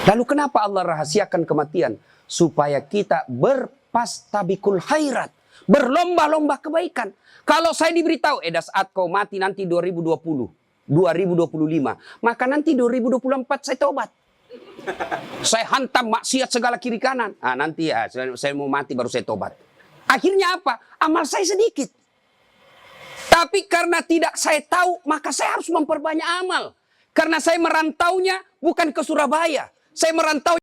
Lalu kenapa Allah rahasiakan kematian? Supaya kita berpastabikul khairat, berlomba-lomba kebaikan. Kalau saya diberitahu, saat kau mati nanti 2020, 2025, maka nanti 2024 saya tobat. Saya hantam maksiat segala kiri kanan. Nanti ya, saya mau mati baru saya tobat. Akhirnya apa? Amal saya sedikit. Tapi karena tidak saya tahu, maka saya harus memperbanyak amal. Karena saya merantaunya bukan ke Surabaya. Saya merantau.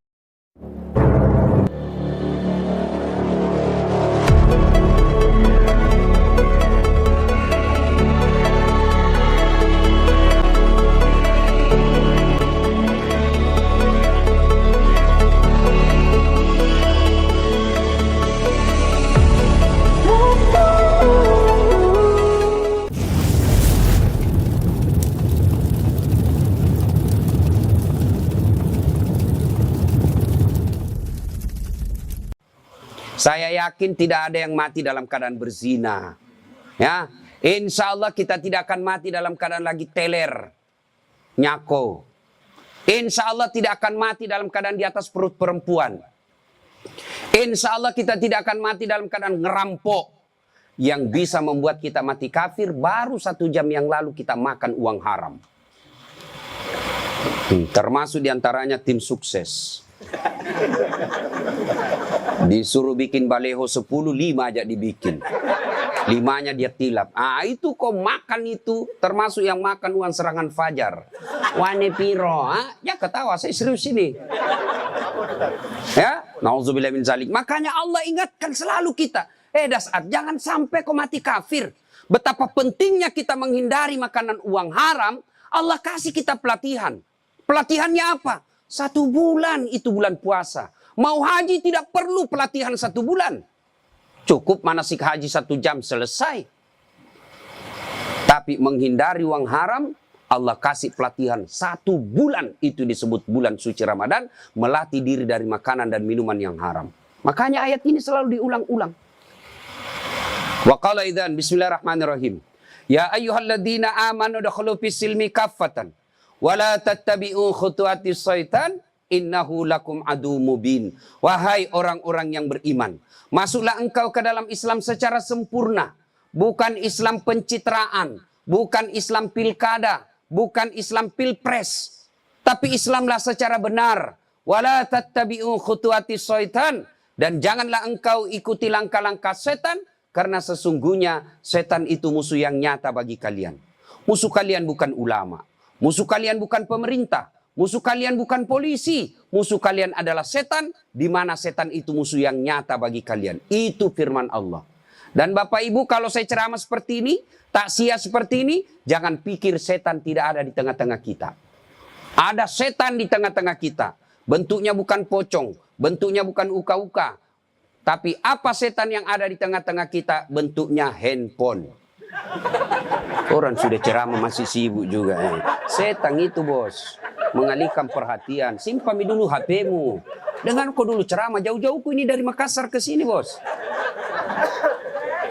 Saya yakin tidak ada yang mati dalam keadaan berzina. Ya, insya Allah kita tidak akan mati dalam keadaan lagi teler, nyako. Insya Allah tidak akan mati dalam keadaan di atas perut perempuan. Insya Allah kita tidak akan mati dalam keadaan ngerampok. Yang bisa membuat kita mati kafir baru 1 jam yang lalu kita makan uang haram. Termasuk diantaranya tim sukses. Disuruh bikin baleho 10, 5 aja dibikin. 5-nya dia tilap. Itu kok makan itu. Termasuk yang makan uang serangan fajar. Wane piro. Ya ketawa, saya serius ini. Ya, nauzubillah min zalik. Makanya Allah ingatkan selalu kita. Dasat, jangan sampai kau mati kafir. Betapa pentingnya kita menghindari makanan uang haram. Allah kasih kita pelatihan. Pelatihannya apa? 1 bulan, itu bulan puasa. Mau haji tidak perlu pelatihan 1 bulan. Cukup manasik haji 1 jam selesai. Tapi menghindari uang haram, Allah kasih pelatihan 1 bulan. Itu disebut bulan suci Ramadan. Melatih diri dari makanan dan minuman yang haram. Makanya ayat ini selalu diulang-ulang. Wa qala idzan bismillahirrahmanirrahim. Ya ayyuhalladzina amanu dakhulu fis silmi kaffatan. Wala tattabi'u khutuwatis syaitan. Innahu lakum adu mubin. Wahai orang-orang yang beriman, masuklah engkau ke dalam Islam secara sempurna. Bukan Islam pencitraan, bukan Islam pilkada, bukan Islam pilpres. Tapi Islamlah secara benar. Wala tattabi'u khutuwatis syaitan. Dan janganlah engkau ikuti langkah-langkah setan. Karena sesungguhnya setan itu musuh yang nyata bagi kalian. Musuh kalian bukan ulama. Musuh kalian bukan pemerintah. Musuh kalian bukan polisi. Musuh kalian adalah setan. Di mana setan itu musuh yang nyata bagi kalian. Itu firman Allah. Dan Bapak Ibu, kalau saya ceramah seperti ini, takziah seperti ini, jangan pikir setan tidak ada di tengah-tengah kita. Ada setan di tengah-tengah kita. Bentuknya bukan pocong. Bentuknya bukan uka-uka. Tapi apa setan yang ada di tengah-tengah kita? Bentuknya handphone. Orang sudah ceramah masih sibuk juga. Setan itu bos. Mengalihkan perhatian. Simpan dulu HP-mu. Dengan kau dulu ceramah. Jauh-jauhku ini dari Makassar ke sini bos.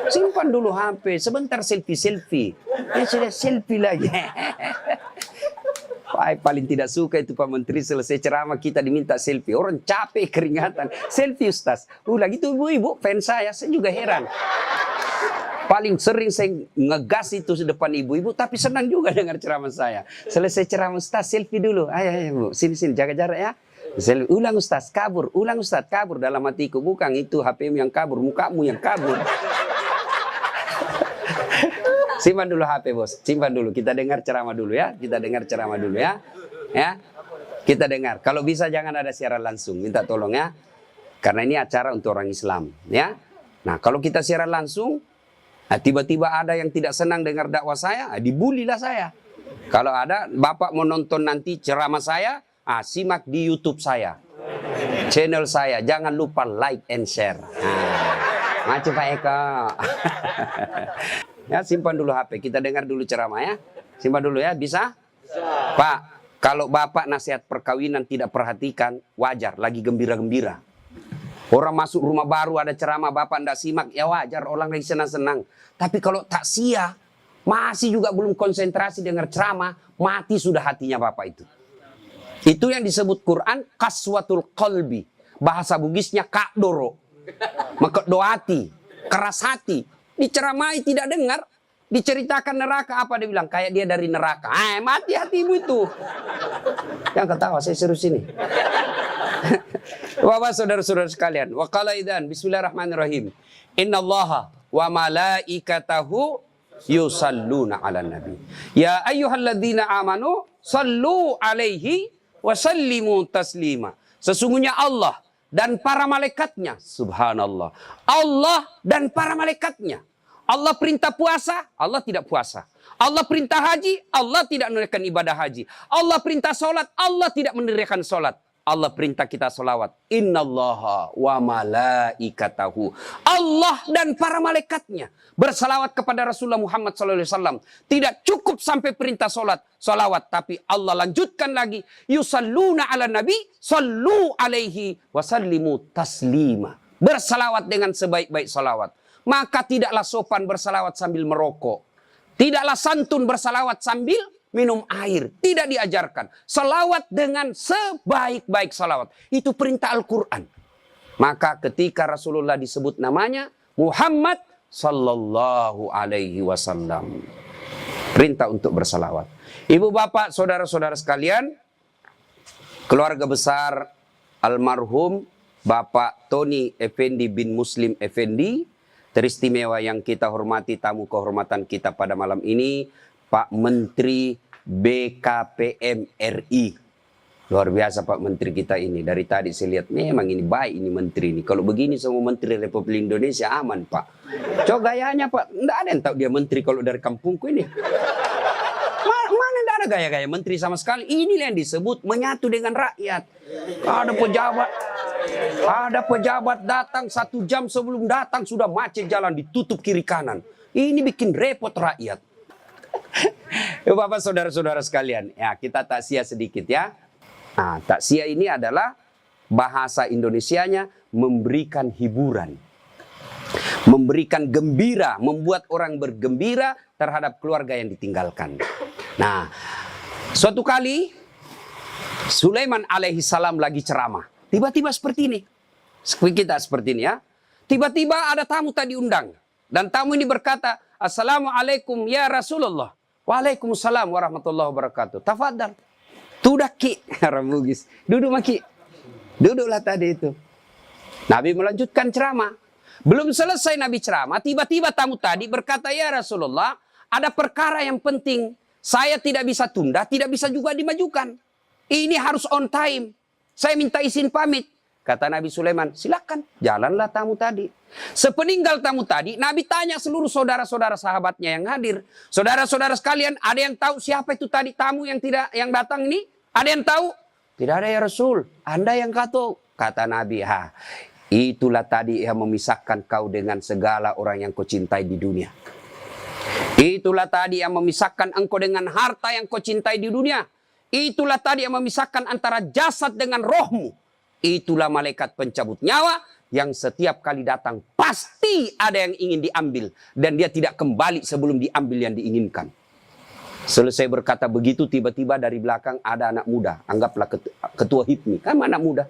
Simpan dulu HP. Sebentar selfie-selfie. Sudah selfie lagi. Paling tidak suka itu Pak Menteri selesai ceramah kita diminta selfie. Orang capek keringatan. Selfie Ustaz. Ulang itu ibu-ibu fans saya juga heran. Paling sering saya ngegas itu di depan ibu-ibu. Tapi senang juga dengar ceramah saya. Selesai ceramah Ustaz selfie dulu. Ayo Bu. Sini jaga jarak ya. Selfie. Ulang Ustaz kabur. Ulang Ustaz kabur. Dalam hatiku bukan itu HP-mu yang kabur. Mukamu yang kabur. Simpan dulu HP bos. Simpan dulu. Kita dengar ceramah dulu ya. Kita dengar ceramah dulu ya. Ya. Kita dengar. Kalau bisa jangan ada siaran langsung. Minta tolong ya. Karena ini acara untuk orang Islam. Ya. Nah kalau kita siaran langsung. Tiba-tiba ada yang tidak senang dengar dakwah saya, dibulilah saya. Kalau ada Bapak mau nonton nanti ceramah saya, simak di YouTube saya. Channel saya, jangan lupa like and share. Macam Pak Eko. Ya, simpan dulu HP, kita dengar dulu ceramah ya. Simpan dulu ya, bisa? Pak, kalau Bapak nasihat perkawinan tidak perhatikan, wajar, lagi gembira-gembira. Orang masuk rumah baru ada ceramah Bapak tidak simak, ya wajar orang lagi senang-senang. Tapi kalau takziah, masih juga belum konsentrasi dengar ceramah, mati sudah hatinya Bapak itu. Itu yang disebut Quran kaswatul qalbi. Bahasa Bugisnya kakdoro. Maka doati, keras hati. Diceramai tidak dengar. Diceritakan neraka, apa dia bilang? Kayak dia dari neraka. Mati hatimu itu. Yang ketawa, saya serius ini. Bapak saudara-saudara sekalian. Wa qala idzan, bismillahirrahmanirrahim. Innallaha wa malaikatahu yusalluna 'alan nabi. Ya ayyuhalladzina amanu sallu 'alaihi wa sallimu taslima. Sesungguhnya Allah dan para malaikatnya, subhanallah. Allah dan para malaikatnya. Allah perintah puasa, Allah tidak puasa. Allah perintah haji, Allah tidak menunaikan ibadah haji. Allah perintah solat, Allah tidak menunaikan solat. Allah perintah kita solawat. Innallaha wa malaikatahu. Allah dan para malaikatnya bersalawat kepada Rasulullah Muhammad SAW. Tidak cukup sampai perintah solat, solawat. Tapi Allah lanjutkan lagi. Yusalluna ala nabi, sallu alaihi wasallimu taslima. Bersalawat dengan sebaik-baik salawat. Maka tidaklah sopan bersalawat sambil merokok. Tidaklah santun bersalawat sambil minum air. Tidak diajarkan. Salawat dengan sebaik-baik salawat. Itu perintah Al-Quran. Maka ketika Rasulullah disebut namanya Muhammad sallallahu alaihi wasallam. Perintah untuk bersalawat. Ibu bapak, saudara-saudara sekalian. Keluarga besar almarhum Bapak Tony Effendi bin Muslim Effendi. Teristimewa yang kita hormati, tamu kehormatan kita pada malam ini, Pak Menteri BKPM RI. Luar biasa Pak Menteri kita ini. Dari tadi saya lihat, memang ini baik ini Menteri ini. Kalau begini semua Menteri Republik Indonesia aman Pak. Coba gayanya Pak, enggak ada yang tahu dia Menteri kalau dari kampungku ini. Mana enggak ada gaya-gaya Menteri sama sekali. Inilah yang disebut menyatu dengan rakyat. Ada pejabat datang 1 jam sebelum datang sudah macet jalan, ditutup kiri kanan. Ini bikin repot rakyat. Bapak saudara-saudara sekalian, ya kita takziah sedikit ya. Nah, takziah ini adalah bahasa Indonesianya memberikan hiburan. Memberikan gembira, membuat orang bergembira terhadap keluarga yang ditinggalkan. Nah, suatu kali Sulaiman alaihi salam lagi ceramah. Tiba-tiba seperti ini. Seperti kita seperti ini ya. Tiba-tiba ada tamu tadi undang. Dan tamu ini berkata, Assalamualaikum ya Rasulullah. Waalaikumsalam warahmatullahi wabarakatuh. Tafadhal. Tudak ki. Orang Bugis. Duduk maki. Duduklah tadi itu. Nabi melanjutkan ceramah. Belum selesai Nabi ceramah. Tiba-tiba tamu tadi berkata, ya Rasulullah. Ada perkara yang penting. Saya tidak bisa tunda. Tidak bisa juga dimajukan. Ini harus on time. Saya minta izin pamit. Kata Nabi Sulaiman, silakan, jalanlah tamu tadi. Sepeninggal tamu tadi, Nabi tanya seluruh saudara-saudara sahabatnya yang hadir. Saudara-saudara sekalian, ada yang tahu siapa itu tadi tamu yang datang ini? Ada yang tahu? Tidak ada ya Rasul. Anda yang tahu. Kata Nabi, itulah tadi yang memisahkan kau dengan segala orang yang kau cintai di dunia. Itulah tadi yang memisahkan engkau dengan harta yang kau cintai di dunia. Itulah tadi yang memisahkan antara jasad dengan rohmu. Itulah malaikat pencabut nyawa yang setiap kali datang pasti ada yang ingin diambil. Dan dia tidak kembali sebelum diambil yang diinginkan. Selesai berkata begitu, tiba-tiba dari belakang ada anak muda. Anggaplah ketua HIPMI. Kan anak muda.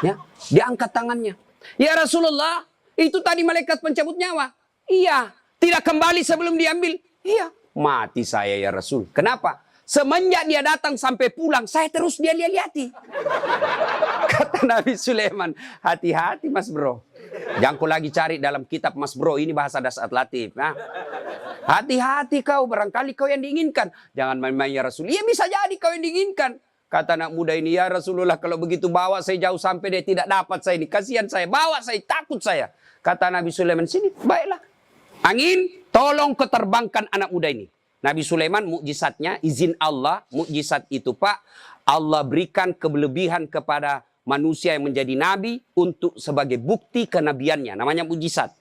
Ya, dia angkat tangannya. Ya Rasulullah, itu tadi malaikat pencabut nyawa. Iya. Tidak kembali sebelum diambil. Iya. Mati saya ya Rasul. Kenapa? Semenjak dia datang sampai pulang, saya terus dia lihat-lihati. Kata Nabi Sulaiman, hati-hati mas bro. Jangan kau lagi cari dalam kitab mas bro, ini bahasa dasar latif. Nah, hati-hati kau, barangkali kau yang diinginkan. Jangan main-main ya Rasul. Iya bisa jadi kau yang diinginkan. Kata anak muda ini, ya Rasulullah kalau begitu bawa saya jauh sampai dia tidak dapat saya ini. Kasihan saya, bawa saya, takut saya. Kata Nabi Sulaiman, sini, baiklah. Angin, tolong kau terbangkan anak muda ini. Nabi Sulaiman mukjizatnya, izin Allah, mukjizat itu Pak, Allah berikan kelebihan kepada manusia yang menjadi nabi untuk sebagai bukti kenabiannya, namanya mukjizat.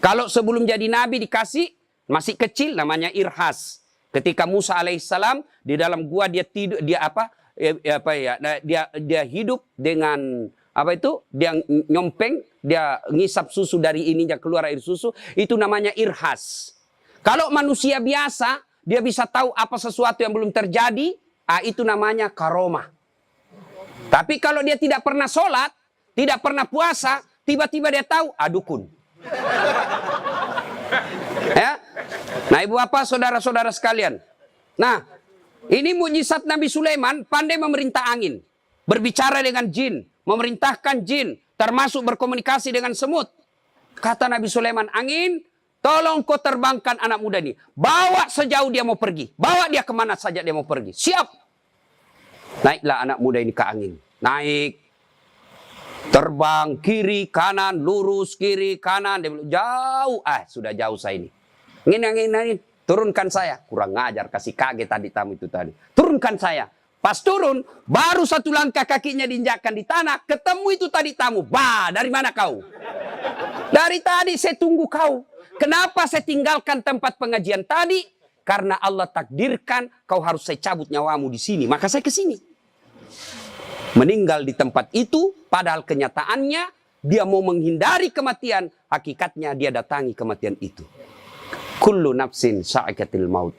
Kalau sebelum jadi nabi dikasih, masih kecil namanya irhas. Ketika Musa alaihissalam di dalam gua dia tidur, dia hidup dengan dia nyompeng, dia ngisap susu dari ininya keluar air susu, itu namanya irhas. Kalau manusia biasa, dia bisa tahu apa sesuatu yang belum terjadi, itu namanya karomah. Tapi kalau dia tidak pernah sholat, tidak pernah puasa, tiba-tiba dia tahu, dukun. Ya. Nah, ibu bapak, saudara-saudara sekalian. Nah, ini mukjizat Nabi Sulaiman, pandai memerintah angin, berbicara dengan jin, memerintahkan jin, termasuk berkomunikasi dengan semut. Kata Nabi Sulaiman, angin, tolong kau terbangkan anak muda ini. Bawa sejauh dia mau pergi. Bawa dia kemana saja dia mau pergi. Siap. Naiklah anak muda ini ke angin. Naik. Terbang kiri, kanan, lurus, kiri, kanan. Dia bilang, jauh. Sudah jauh saya ini. Angin. Turunkan saya. Kurang ngajar, kasih kaget tadi tamu itu tadi. Turunkan saya. Pas turun, baru satu langkah kakinya diinjakkan di tanah. Ketemu itu tadi tamu. Dari mana kau? Dari tadi saya tunggu kau. Kenapa saya tinggalkan tempat pengajian tadi? Karena Allah takdirkan kau harus saya cabut nyawamu di sini. Maka saya ke sini. Meninggal di tempat itu, padahal kenyataannya dia mau menghindari kematian. Hakikatnya dia datangi kematian itu. Kullu nafsin sa'ikatil maut.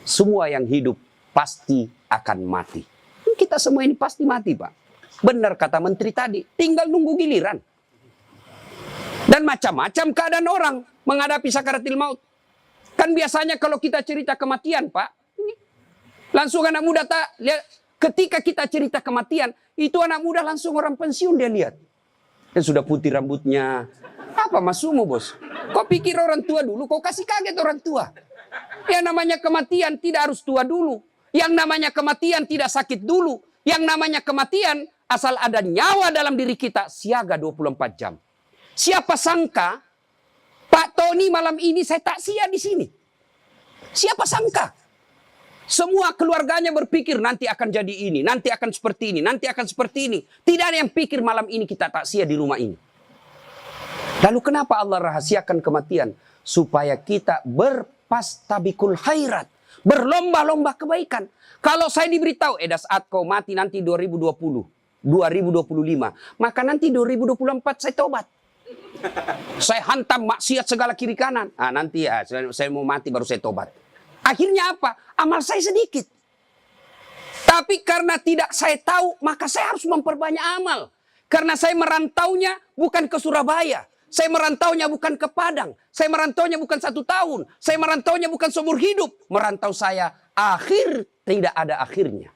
Semua yang hidup pasti akan mati. Kita semua ini pasti mati, Pak. Benar kata menteri tadi, tinggal nunggu giliran. Dan macam-macam keadaan orang menghadapi sakaratil maut. Kan biasanya kalau kita cerita kematian, Pak, langsung anak muda lihat. Ketika kita cerita kematian, itu anak muda langsung orang pensiun dia lihat. Dan sudah putih rambutnya. Apa maksudmu, bos? Kau pikir orang tua dulu, kau kasih kaget orang tua. Yang namanya kematian tidak harus tua dulu. Yang namanya kematian tidak sakit dulu. Yang namanya kematian asal ada nyawa dalam diri kita siaga 24 jam. Siapa sangka Pak Tony malam ini saya takziah di sini. Siapa sangka? Semua keluarganya berpikir nanti akan jadi ini, nanti akan seperti ini, nanti akan seperti ini. Tidak ada yang pikir malam ini kita takziah di rumah ini. Lalu kenapa Allah rahasiakan kematian? Supaya kita berpastabikul khairat. Berlomba-lomba kebaikan. Kalau saya diberitahu, saat kau mati nanti 2020, 2025. Maka nanti 2024 saya tobat. Saya hantam maksiat segala kiri kanan. Nanti saya mau mati baru saya tobat. Akhirnya apa? Amal saya sedikit. Tapi karena tidak saya tahu, maka saya harus memperbanyak amal. Karena saya merantaunya bukan ke Surabaya. Saya merantaunya bukan ke Padang. Saya merantaunya bukan 1 tahun. Saya merantaunya bukan seumur hidup. Merantau saya akhir tidak ada akhirnya.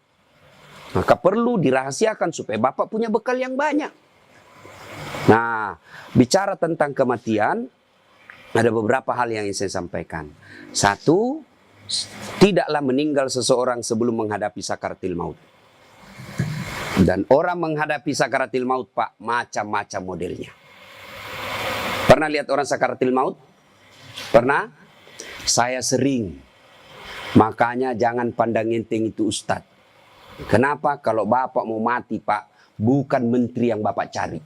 Maka perlu dirahasiakan supaya Bapak punya bekal yang banyak. Nah, bicara tentang kematian, ada beberapa hal yang ingin saya sampaikan. 1, tidaklah meninggal seseorang sebelum menghadapi sakaratil maut. Dan orang menghadapi sakaratil maut, Pak, macam-macam modelnya. Pernah lihat orang sakaratil maut? Pernah? Saya sering. Makanya jangan pandang enteng itu Ustadz. Kenapa? Kalau Bapak mau mati, Pak, bukan menteri yang Bapak cari.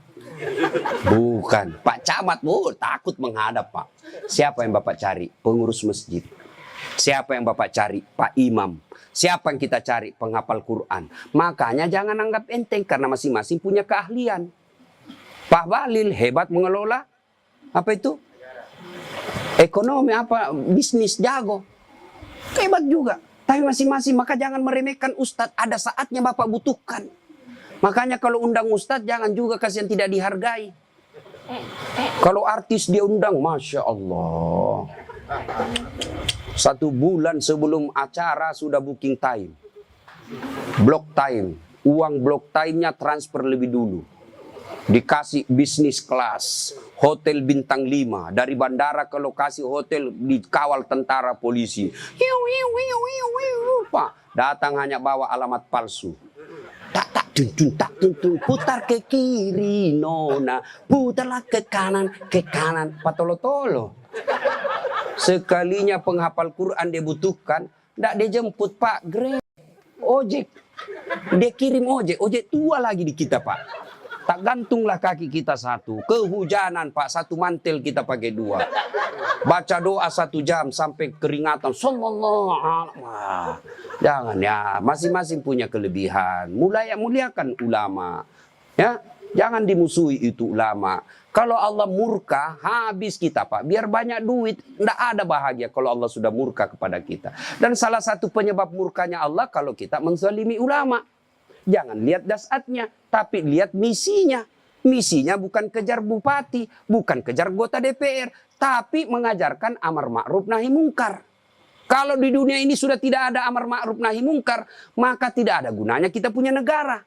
Bukan. Pak Camat, takut menghadap, Pak. Siapa yang Bapak cari? Pengurus masjid. Siapa yang Bapak cari? Pak Imam. Siapa yang kita cari? Penghafal Quran. Makanya jangan anggap enteng karena masing-masing punya keahlian. Pak Balil hebat mengelola apa itu? Ekonomi apa? Bisnis jago. Hebat juga. Tapi masing-masing, maka jangan meremehkan Ustadz. Ada saatnya Bapak butuhkan. Makanya kalau undang Ustadz jangan juga kasihan tidak dihargai. Kalau artis dia undang, Masya Allah. 1 bulan sebelum acara sudah booking time. Block time. Uang block time-nya transfer lebih dulu. Dikasih bisnis kelas. Hotel bintang 5. Dari bandara ke lokasi hotel dikawal tentara polisi. Pak, datang hanya bawa alamat palsu. Tak tuntun, putar ke kiri nona, putarlah ke kanan, patolo-tolo. Sekalinya penghafal Quran dia butuhkan, tidak dia jemput Pak, Grab, ojek. Dia kirim ojek tua lagi di kita Pak. Tak gantunglah kaki kita 1, kehujanan Pak, 1 mantel kita pakai 2. Baca doa 1 jam sampai keringatan. Sallallahu alaihi. Jangan ya, masing-masing punya kelebihan. Muliakan ulama. Ya, Jangan dimusuhi itu ulama. Kalau Allah murka, habis kita Pak. Biar banyak duit, tidak ada bahagia kalau Allah sudah murka kepada kita. Dan salah satu penyebab murkanya Allah kalau kita menzalimi ulama. Jangan lihat dasatnya, tapi lihat misinya. Misinya bukan kejar bupati, bukan kejar anggota DPR, tapi mengajarkan amar ma'ruf nahi mungkar. Kalau di dunia ini sudah tidak ada amar ma'ruf nahi mungkar, maka tidak ada gunanya kita punya negara.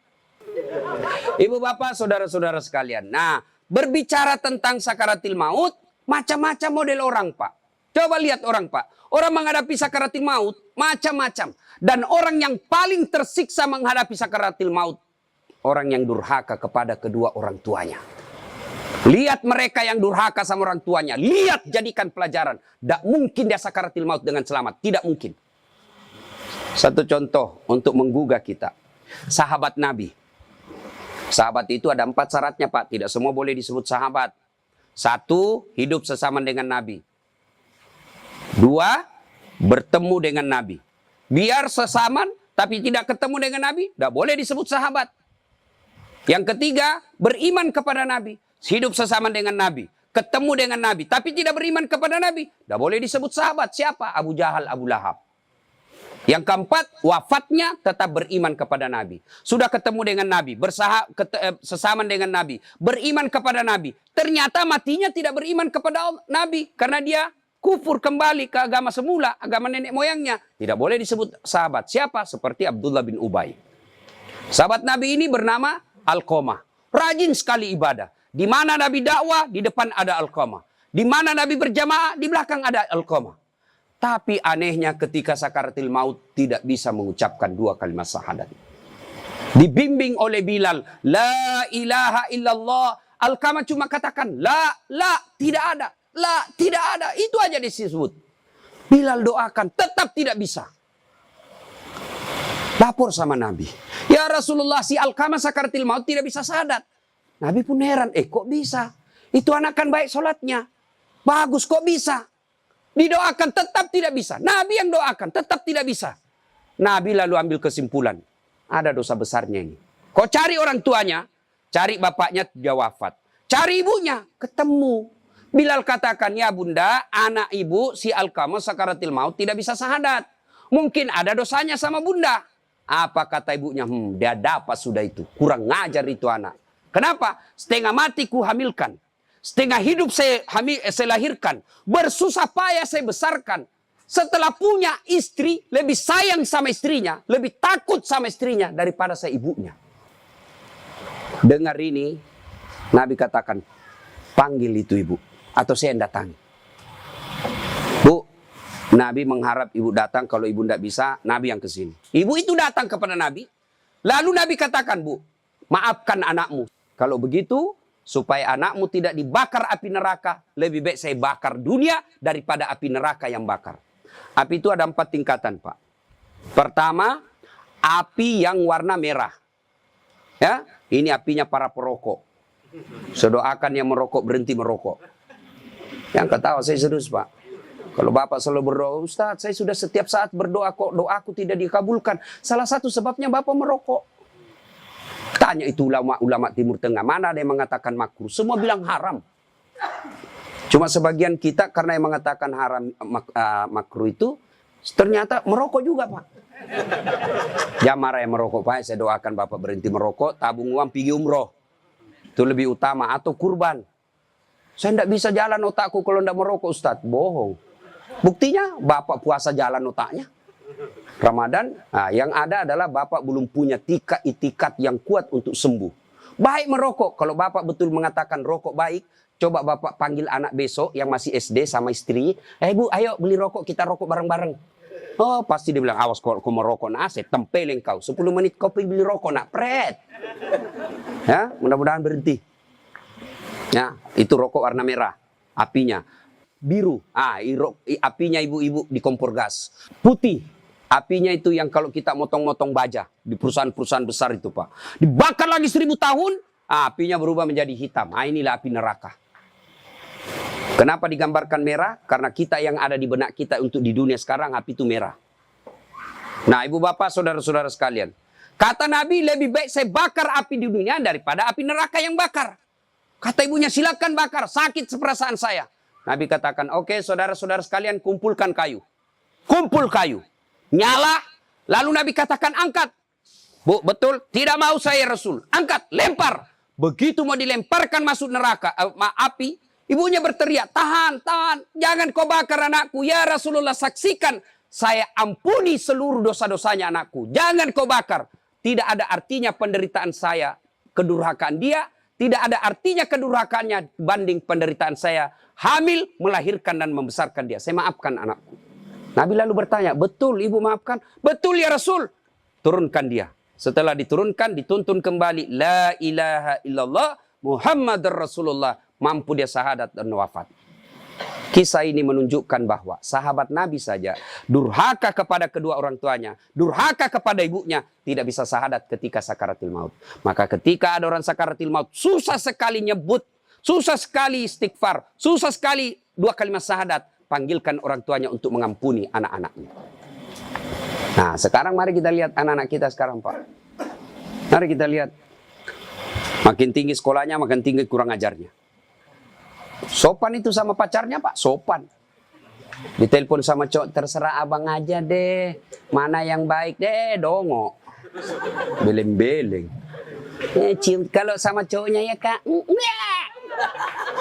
Ibu bapak, saudara-saudara sekalian. Nah, berbicara tentang sakaratil maut, macam-macam model orang Pak. Coba lihat orang Pak. Orang menghadapi sakaratil maut, macam-macam. Dan orang yang paling tersiksa menghadapi sakaratil maut, orang yang durhaka kepada kedua orang tuanya. Lihat mereka yang durhaka sama orang tuanya. Lihat, jadikan pelajaran. Tidak mungkin dia sakaratil maut dengan selamat. Tidak mungkin. Satu contoh untuk menggugah kita. Sahabat Nabi. Sahabat itu ada 4 syaratnya Pak. Tidak semua boleh disebut sahabat. 1, hidup sesama dengan Nabi. 2, bertemu dengan Nabi. Biar sesaman tapi tidak ketemu dengan Nabi, tidak boleh disebut sahabat. Yang ketiga, beriman kepada Nabi. Hidup sesama dengan Nabi. Ketemu dengan Nabi, tapi tidak beriman kepada Nabi, tidak boleh disebut sahabat. Siapa? Abu Jahal, Abu Lahab. Yang keempat, wafatnya tetap beriman kepada Nabi. Sudah ketemu dengan Nabi, sesama dengan Nabi, beriman kepada Nabi. Ternyata matinya tidak beriman kepada Nabi. Karena dia kufur kembali ke agama semula, agama nenek moyangnya. Tidak boleh disebut sahabat. Siapa? Seperti Abdullah bin Ubay. Sahabat Nabi ini bernama Alqamah. Rajin sekali ibadah. Di mana Nabi dakwah, di depan ada Alqamah. Di mana Nabi berjamaah, di belakang ada Alqamah. Tapi anehnya ketika sakaratil maut tidak bisa mengucapkan 2 kalimat syahadat. Dibimbing oleh Bilal, la ilaha illallah. Alqamah cuma katakan, la, tidak ada. La, tidak ada. Itu aja disebut. Bilal doakan, tetap tidak bisa. Lapor sama Nabi. Ya Rasulullah, si Alqamah sakaratil maut tidak bisa syahadat. Nabi pun heran, kok bisa? Itu anak kan baik sholatnya. Bagus, kok bisa? Didoakan tetap tidak bisa. Nabi yang doakan tetap tidak bisa. Nabi lalu ambil kesimpulan. Ada dosa besarnya ini. Kau cari orang tuanya. Cari bapaknya, dia wafat. Cari ibunya, ketemu. Bilal katakan, ya bunda, anak ibu si Alqamah sakaratil maut tidak bisa syahadat. Mungkin ada dosanya sama bunda. Apa kata ibunya? Dia dapat sudah itu. Kurang ngajar itu anak. Kenapa? Setengah mati ku hamilkan. Setengah hidup saya lahirkan. Bersusah payah saya besarkan. Setelah punya istri, lebih sayang sama istrinya. Lebih takut sama istrinya daripada saya ibunya. Dengar ini, Nabi katakan, panggil itu ibu. Atau saya yang datangi. Bu, Nabi mengharap ibu datang. Kalau ibu tidak bisa, Nabi yang kesini. Ibu itu datang kepada Nabi. Lalu Nabi katakan, bu, maafkan anakmu. Kalau begitu, supaya anakmu tidak dibakar api neraka, lebih baik saya bakar dunia daripada api neraka yang bakar. Api itu ada 4 tingkatan, Pak. Pertama, api yang warna merah. Ya, ini apinya para perokok. Saya doakan yang merokok berhenti merokok. Yang ketawa saya serius, Pak. Kalau Bapak selalu berdoa, Ustaz, saya sudah setiap saat berdoa kok doaku tidak dikabulkan. Salah satu sebabnya Bapak merokok. Tanya itu ulama-ulama Timur Tengah, mana ada yang mengatakan makruh? Semua bilang haram. Cuma sebagian kita karena yang mengatakan haram makruh itu, ternyata merokok juga, Pak. Jangan marah yang merokok, Pak. Saya doakan Bapak berhenti merokok, tabung uang pergi umroh. Itu lebih utama, atau kurban. Saya tidak bisa jalan otakku kalau tidak merokok, Ustaz. Bohong. Buktinya Bapak puasa jalan otaknya. Ramadan, yang ada adalah Bapak belum punya itikat yang kuat untuk sembuh. Baik merokok, kalau Bapak betul mengatakan rokok baik, coba Bapak panggil anak besok yang masih SD sama istri. Bu, ayo beli rokok, kita rokok bareng-bareng. Oh, pasti dia bilang, awas kalau kau merokok, saya tempelin kau. 10 menit kau pergi beli rokok, pret. Ya, mudah-mudahan berhenti. Ya, itu rokok warna merah, apinya. Biru, apinya ibu-ibu di kompor gas. Putih. Apinya itu yang kalau kita motong-motong baja di perusahaan-perusahaan besar itu, Pak. Dibakar lagi 1000 tahun, apinya berubah menjadi hitam. Inilah api neraka. Kenapa digambarkan merah? Karena kita yang ada di benak kita untuk di dunia sekarang, api itu merah. Nah, ibu bapak, saudara-saudara sekalian. Kata Nabi, lebih baik saya bakar api di dunia daripada api neraka yang bakar. Kata ibunya, silakan bakar, sakit seperasaan saya. Nabi katakan, oke saudara-saudara sekalian, kumpulkan kayu. Kumpul kayu. Nyala, lalu Nabi katakan, angkat. Bu, betul, tidak mau saya Rasul. Angkat, lempar. Begitu mau dilemparkan masuk neraka, api, ibunya berteriak, tahan, tahan, jangan kau bakar anakku. Ya Rasulullah, saksikan, saya ampuni seluruh dosa-dosanya anakku. Jangan kau bakar. Tidak ada artinya penderitaan saya, kedurhakaan dia. Tidak ada artinya kedurhakaannya banding penderitaan saya. Hamil, melahirkan dan membesarkan dia. Saya maafkan anakku. Nabi lalu bertanya, betul ibu maafkan? Betul ya Rasul. Turunkan dia. Setelah diturunkan, dituntun kembali. La ilaha illallah Muhammad Rasulullah. Mampu dia syahadat dan wafat. Kisah ini menunjukkan bahwa sahabat Nabi saja durhaka kepada kedua orang tuanya, durhaka kepada ibunya, tidak bisa syahadat ketika sakaratil maut. Maka ketika ada orang sakaratil maut, susah sekali nyebut, susah sekali istighfar, susah sekali 2 kalimat syahadat, panggilkan orang tuanya untuk mengampuni anak-anaknya. Nah, sekarang mari kita lihat anak-anak kita sekarang, Pak. Mari kita lihat. Makin tinggi sekolahnya, makin tinggi kurang ajarnya. Sopan itu sama pacarnya, Pak, sopan. Ditelepon sama cowok, terserah abang aja deh. Mana yang baik deh, dongo. Beleng-beleng. Cium kalau sama cowoknya ya, Kak.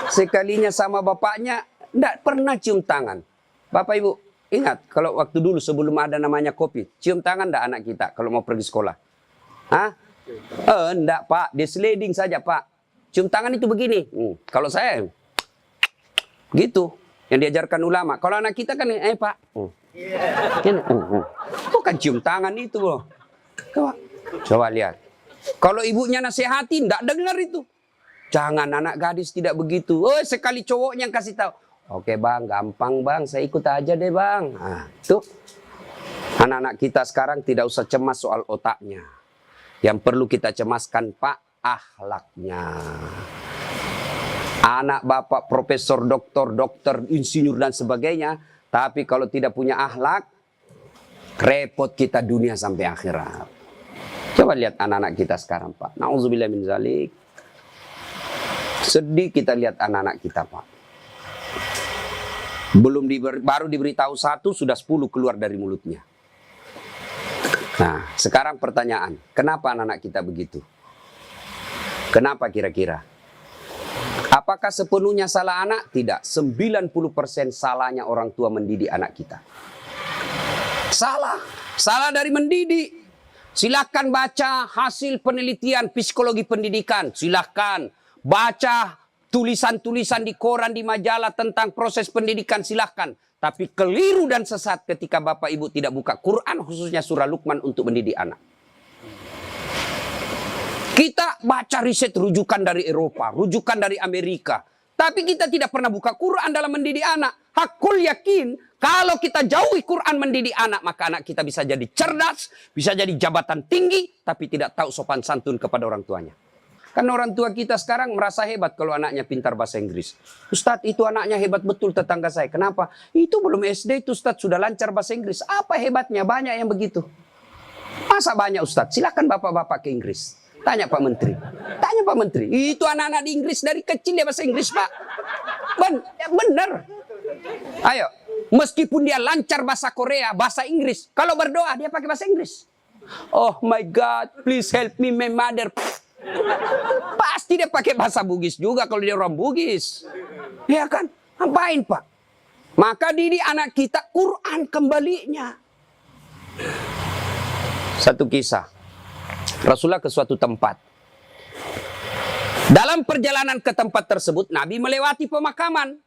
Sekalinya sama bapaknya, enggak pernah cium tangan. Bapak Ibu, ingat kalau waktu dulu sebelum ada namanya kopi, cium tangan enggak anak kita kalau mau pergi sekolah? Hah? Enggak, Pak. Dia sliding saja, Pak. Cium tangan itu begini. Kalau saya gitu, yang diajarkan ulama. Kalau anak kita kan, Pak. Bukan cium tangan itu, bro. Coba lihat. Kalau ibunya nasihati, enggak dengar itu. Jangan anak gadis tidak begitu. Oh, sekali cowoknya yang kasih tahu. Oke bang, gampang bang, saya ikut aja deh bang. Nah, itu. Anak-anak kita sekarang tidak usah cemas soal otaknya. Yang perlu kita cemaskan, Pak, akhlaknya. Anak bapak profesor, dokter, insinyur dan sebagainya. Tapi kalau tidak punya akhlak, repot kita dunia sampai akhirat. Coba lihat anak-anak kita sekarang, Pak. Nauzubillah min zalik. Sedih kita lihat anak-anak kita, Pak. Baru diberitahu 1, sudah 10 keluar dari mulutnya. Nah, sekarang pertanyaan. Kenapa anak-anak kita begitu? Kenapa kira-kira? Apakah sepenuhnya salah anak? Tidak. 90% salahnya orang tua mendidik anak kita. Salah. Salah dari mendidik. Silakan baca hasil penelitian psikologi pendidikan. Silakan baca tulisan-tulisan di koran, di majalah tentang proses pendidikan. Silakan. Tapi keliru dan sesat ketika Bapak Ibu tidak buka Quran, khususnya surah Luqman untuk mendidik anak. Kita baca riset rujukan dari Eropa, rujukan dari Amerika. Tapi kita tidak pernah buka Quran dalam mendidik anak. Hakul yakin, kalau kita jauhi Quran mendidik anak, maka anak kita bisa jadi cerdas, bisa jadi jabatan tinggi, tapi tidak tahu sopan santun kepada orang tuanya. Karena orang tua kita sekarang merasa hebat kalau anaknya pintar bahasa Inggris. Ustadz, itu anaknya hebat betul tetangga saya. Kenapa? Itu belum SD itu Ustadz, sudah lancar bahasa Inggris. Apa hebatnya? Banyak yang begitu. Masa banyak Ustadz? Silakan bapak-bapak ke Inggris. Tanya Pak Menteri. Tanya Pak Menteri. Itu anak-anak di Inggris dari kecil dia bahasa Inggris, Pak. Bener. Ayo. Meskipun dia lancar bahasa Korea, bahasa Inggris. Kalau berdoa, dia pakai bahasa Inggris. Oh my God, please help me, my mother. Pasti dia pakai bahasa Bugis juga kalau dia orang Bugis. Ya kan? Ngapain, Pak? Maka didik anak kita Quran kembalinya. Satu kisah. Rasulullah ke suatu tempat. Dalam perjalanan ke tempat tersebut, Nabi melewati pemakaman.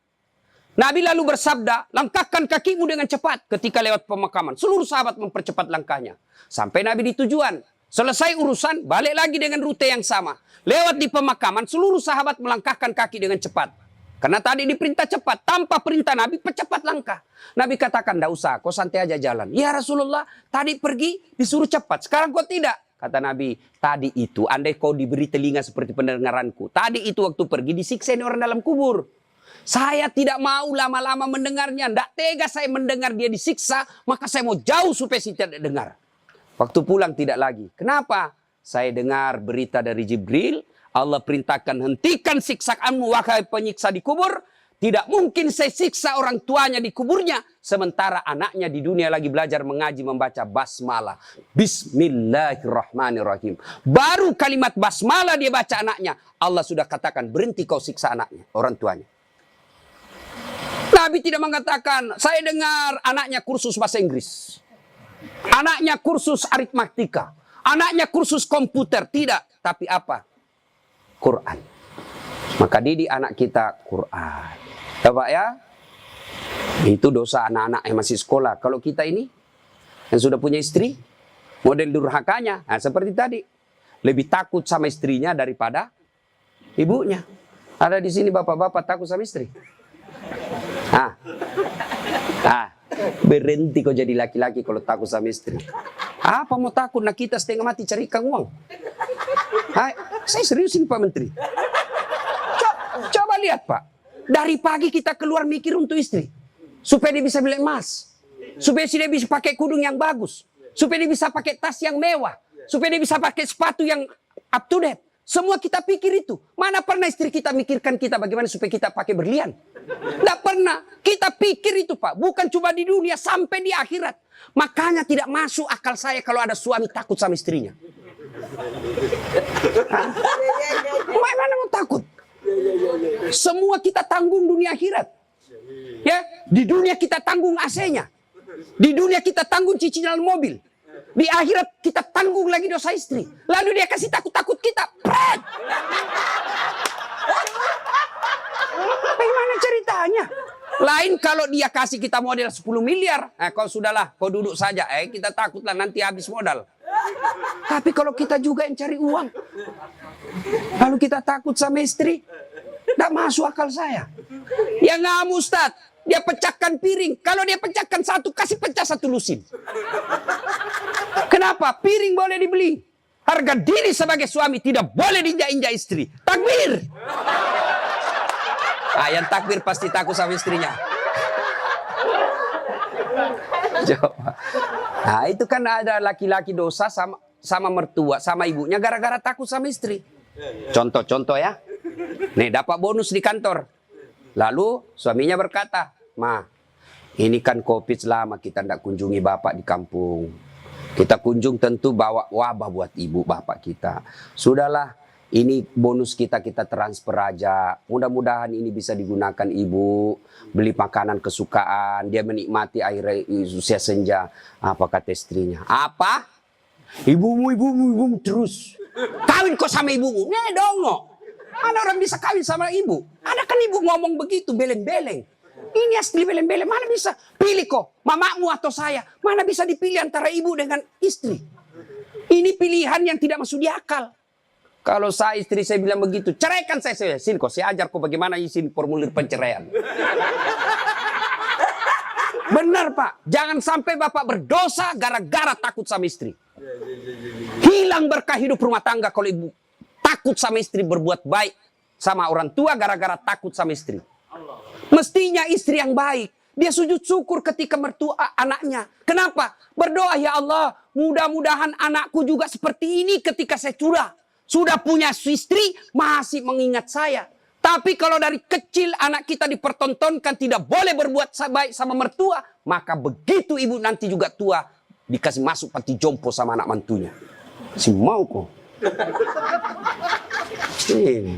Nabi lalu bersabda, langkahkan kakimu dengan cepat ketika lewat pemakaman. Seluruh sahabat mempercepat langkahnya. Sampai Nabi di tujuan. Selesai urusan, balik lagi dengan rute yang sama. Lewat di pemakaman, seluruh sahabat melangkahkan kaki dengan cepat. Karena tadi diperintah cepat, tanpa perintah Nabi, percepat langkah. Nabi katakan, tidak usah, kau santai aja jalan. Ya Rasulullah, tadi pergi disuruh cepat, sekarang kau tidak. Kata Nabi, tadi itu andai kau diberi telinga seperti pendengaranku. Tadi itu waktu pergi disiksa orang dalam kubur. Saya tidak mau lama-lama mendengarnya. Tidak tega saya mendengar dia disiksa, maka saya mau jauh supaya saya tidak dengar. Waktu pulang tidak lagi. Kenapa? Saya dengar berita dari Jibril. Allah perintahkan, hentikan siksaanmu wahai penyiksa di kubur. Tidak mungkin saya siksa orang tuanya di kuburnya. Sementara anaknya di dunia lagi belajar mengaji membaca basmalah. Bismillahirrahmanirrahim. Baru kalimat basmalah dia baca anaknya. Allah sudah katakan, berhenti kau siksa anaknya, orang tuanya. Nabi tidak mengatakan, saya dengar anaknya kursus bahasa Inggris. Anaknya kursus aritmatika. Anaknya kursus komputer. Tidak. Tapi apa? Quran. Maka didik anak kita Quran. Ya Pak ya? Itu dosa anak-anak yang masih sekolah. Kalau kita ini, yang sudah punya istri, model durhakanya. Nah, seperti tadi. Lebih takut sama istrinya daripada ibunya. Ada di sini bapak-bapak takut sama istri. Berhenti kau jadi laki-laki kalau takut sama istri. Apa mau takut? Nah kita setengah mati cari ikan uang. Saya serius ini Pak Menteri. Coba lihat Pak. Dari pagi kita keluar mikir untuk istri. Supaya dia bisa beli emas. Supaya dia bisa pakai kudung yang bagus. Supaya dia bisa pakai tas yang mewah. Supaya dia bisa pakai sepatu yang up to date. Semua kita pikir itu. Mana pernah istri kita mikirkan kita bagaimana supaya kita pakai berlian? Tidak pernah. Kita pikir itu Pak. Bukan cuma di dunia, sampai di akhirat. Makanya tidak masuk akal saya kalau ada suami takut sama istrinya. Mana mau takut? Semua kita tanggung dunia akhirat. Ya, di dunia kita tanggung AC-nya. Di dunia kita tanggung cicilan mobil. Di akhirat kita tanggung lagi dosa istri. Lalu dia kasih takut-takut kita. Pret! Bagaimana ceritanya? Lain kalau dia kasih kita modal 10 miliar. Kau sudahlah, kau duduk saja. Kita takutlah nanti habis modal. Tapi kalau kita juga yang cari uang. Lalu kita takut sama istri. Tidak masuk akal saya. Dia ngamuk Ustaz. Dia pecahkan piring. Kalau dia pecahkan satu, kasih pecah satu lusin. Kenapa? Piring boleh dibeli. Harga diri sebagai suami tidak boleh diinjak-injak istri. Takbir. Yang takbir pasti takut sama istrinya. Coba. Itu kan ada laki-laki dosa sama mertua, sama ibunya gara-gara takut sama istri. Contoh-contoh ya. Nih dapat bonus di kantor. Lalu suaminya berkata, "Ma, ini kan COVID lama kita tidak kunjungi bapak di kampung. Kita kunjung tentu bawa wabah buat ibu bapak kita. Sudahlah, ini bonus kita transfer aja. Mudah-mudahan ini bisa digunakan ibu. Beli makanan kesukaan. Dia menikmati air usia senja." Apa kata istrinya? Apa? Ibumu terus. Kawin kok sama ibumu? Dongo. Mana orang bisa kawin sama ibu? Ada kan ibu ngomong begitu, beleng-beleng. Ini asli beleng-beleng. Mana bisa? Pilih kok, mamamu atau saya. Mana bisa dipilih antara ibu dengan istri? Ini pilihan yang tidak masuk di akal. Kalau saya istri saya bilang begitu, ceraikan saya. Sini kok, saya ajar kok bagaimana izin formulir penceraian. Benar Pak, jangan sampai bapak berdosa gara-gara takut sama istri. Hilang berkah hidup rumah tangga kalau ibu takut sama istri berbuat baik sama orang tua gara-gara takut sama istri. Mestinya istri yang baik. Dia sujud syukur ketika mertua anaknya. Kenapa? Berdoa, ya Allah, mudah-mudahan anakku juga seperti ini ketika saya sudah punya istri, masih mengingat saya. Tapi kalau dari kecil anak kita dipertontonkan tidak boleh berbuat baik sama mertua, maka begitu ibu nanti juga tua, dikasih masuk panti jompo sama anak mantunya. Si mau kok.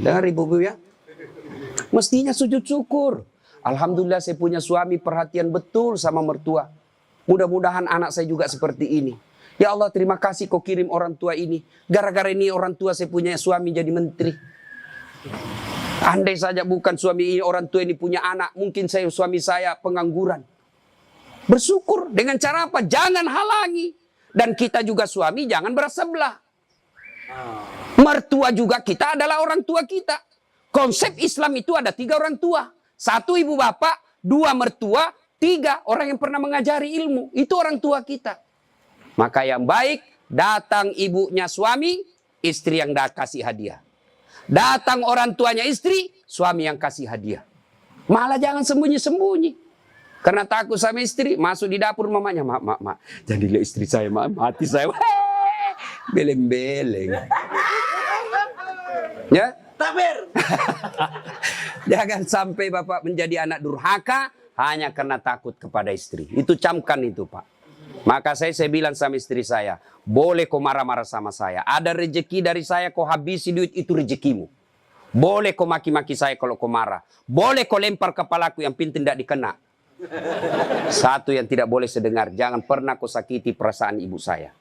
Dengar ibu-ibu ya. Mestinya sujud syukur. Alhamdulillah saya punya suami perhatian betul sama mertua. Mudah-mudahan anak saya juga seperti ini. Ya Allah, terima kasih kau kirim orang tua ini. Gara-gara ini orang tua saya punya suami jadi menteri. Andai saja bukan suami ini, orang tua ini punya anak, mungkin suami saya pengangguran. Bersyukur dengan cara apa? Jangan halangi. Dan kita juga suami jangan bersebelah. Mertua juga kita adalah orang tua kita. Konsep Islam itu ada 3 orang tua. 1 ibu bapak, 2 mertua, 3 orang yang pernah mengajari ilmu. Itu orang tua kita. Maka yang baik, datang ibunya suami, istri yang kasih hadiah. Datang orang tuanya istri, suami yang kasih hadiah. Malah jangan sembunyi-sembunyi. Karena takut sama istri, masuk di dapur mamanya, mak, jangan dilihat istri saya, mak, mati saya. Beleng-beleng. Ya? Takbir. Jangan sampai Bapak menjadi anak durhaka hanya karena takut kepada istri. Itu camkan itu, Pak. Maka saya bilang sama istri saya, boleh kau marah-marah sama saya. Ada rezeki dari saya, kau habisi duit, itu rezekimu. Boleh kau maki-maki saya kalau kau marah. Boleh kau lempar kepalaku, yang penting tidak dikena. Satu yang tidak boleh sedengar, jangan pernah kau sakiti perasaan ibu saya.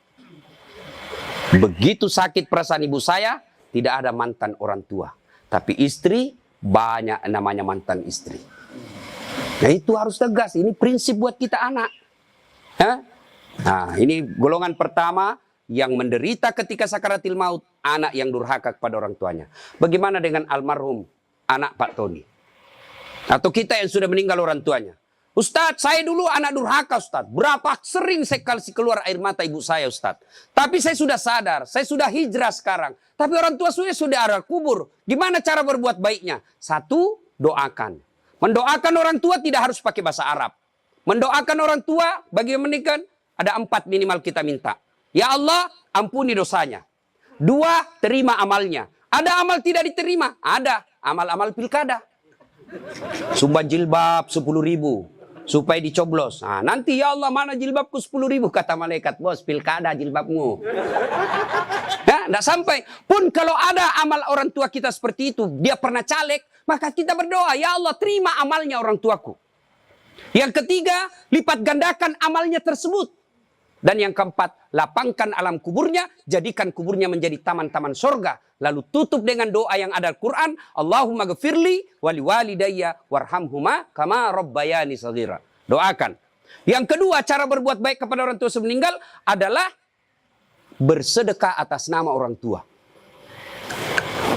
Begitu sakit perasaan ibu saya, tidak ada mantan orang tua. Tapi istri, banyak namanya mantan istri. Nah itu harus tegas, ini prinsip buat kita anak. Nah ini golongan pertama yang menderita ketika sakaratil maut, anak yang durhaka kepada orang tuanya. Bagaimana dengan almarhum anak Pak Tony? Atau kita yang sudah meninggal orang tuanya? Ustadz, saya dulu anak durhaka Ustadz. Berapa sering saya kasih keluar air mata ibu saya Ustadz. Tapi saya sudah sadar, saya sudah hijrah sekarang. Tapi orang tua saya sudah ada kubur. Gimana cara berbuat baiknya? Satu, doakan. Mendoakan orang tua tidak harus pakai bahasa Arab. Mendoakan orang tua bagi yang menikah, ada 4 minimal kita minta. Ya Allah, ampuni dosanya. 2, terima amalnya. Ada amal tidak diterima? Ada. Amal-amal pilkada. Sumbang jilbab 10.000. Supaya dicoblos. Nah, nanti ya Allah mana jilbabku 10.000 kata malaikat. Bos, pilkada jilbabmu. Ya, tidak sampai. Pun kalau ada amal orang tua kita seperti itu, dia pernah caleg, maka kita berdoa, ya Allah terima amalnya orang tuaku. Yang ketiga, lipat gandakan amalnya tersebut. Dan yang keempat, lapangkan alam kuburnya, jadikan kuburnya menjadi taman-taman sorga. Lalu tutup dengan doa yang ada Al-Quran, Allahumma gfirli wali walidayya warhamhuma kama rabbayani shaghira. Doakan. Yang kedua, cara berbuat baik kepada orang tua sebelum meninggal adalah bersedekah atas nama orang tua.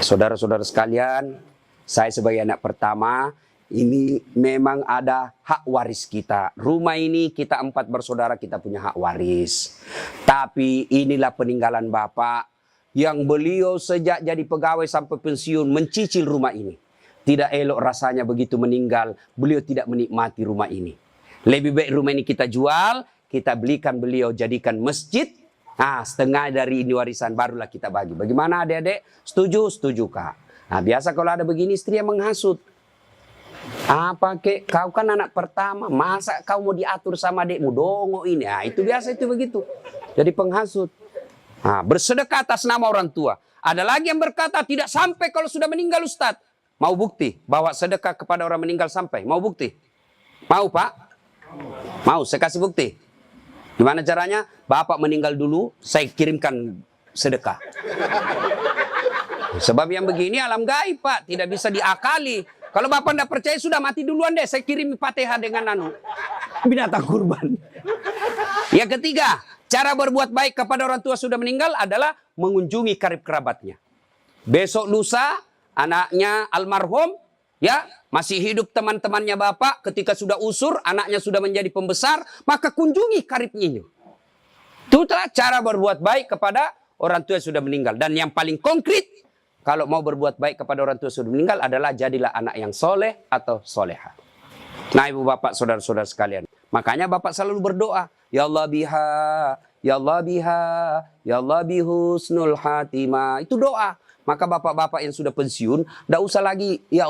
Saudara-saudara sekalian, saya sebagai anak pertama, ini memang ada hak waris kita. Rumah ini kita 4 bersaudara, kita punya hak waris. Tapi inilah peninggalan Bapak yang beliau sejak jadi pegawai sampai pensiun mencicil rumah ini. Tidak elok rasanya begitu meninggal, beliau tidak menikmati rumah ini. Lebih baik rumah ini kita jual, kita belikan beliau jadikan masjid. Nah, setengah dari ini warisan barulah kita bagi. Bagaimana adik-adik? Setuju? Setuju, Kak. Nah, biasa kalau ada begini istri yang menghasut. Apa kek, kau kan anak pertama, masa kau mau diatur sama adikmu, dongo ini. Nah, itu biasa itu begitu. Jadi penghasut. Nah, bersedekah atas nama orang tua. Ada lagi yang berkata tidak sampai kalau sudah meninggal Ustadz. Mau bukti bahwa sedekah kepada orang meninggal sampai? Mau bukti? Mau Pak? Mau, saya kasih bukti. Gimana caranya? Bapak meninggal dulu, saya kirimkan sedekah. Sebab yang begini alam gaib Pak, tidak bisa diakali. Kalau Bapak tidak percaya sudah mati duluan deh, saya kirim Fatihah dengan binatang kurban. Yang ketiga, cara berbuat baik kepada orang tua sudah meninggal adalah mengunjungi karib kerabatnya. Besok lusa anaknya almarhum ya masih hidup teman-temannya Bapak, ketika sudah usur anaknya sudah menjadi pembesar, maka kunjungi karibnya. Itulah cara berbuat baik kepada orang tua yang sudah meninggal. Dan yang paling konkret, kalau mau berbuat baik kepada orang tua sudah meninggal adalah jadilah anak yang soleh atau soleha. Nah ibu bapak saudara-saudara sekalian. Makanya bapak selalu berdoa. Ya Allah biha, ya Allah biha, ya Allah bihusnul hatimah. Itu doa. Maka bapak-bapak yang sudah pensiun, tidak usah lagi. Ya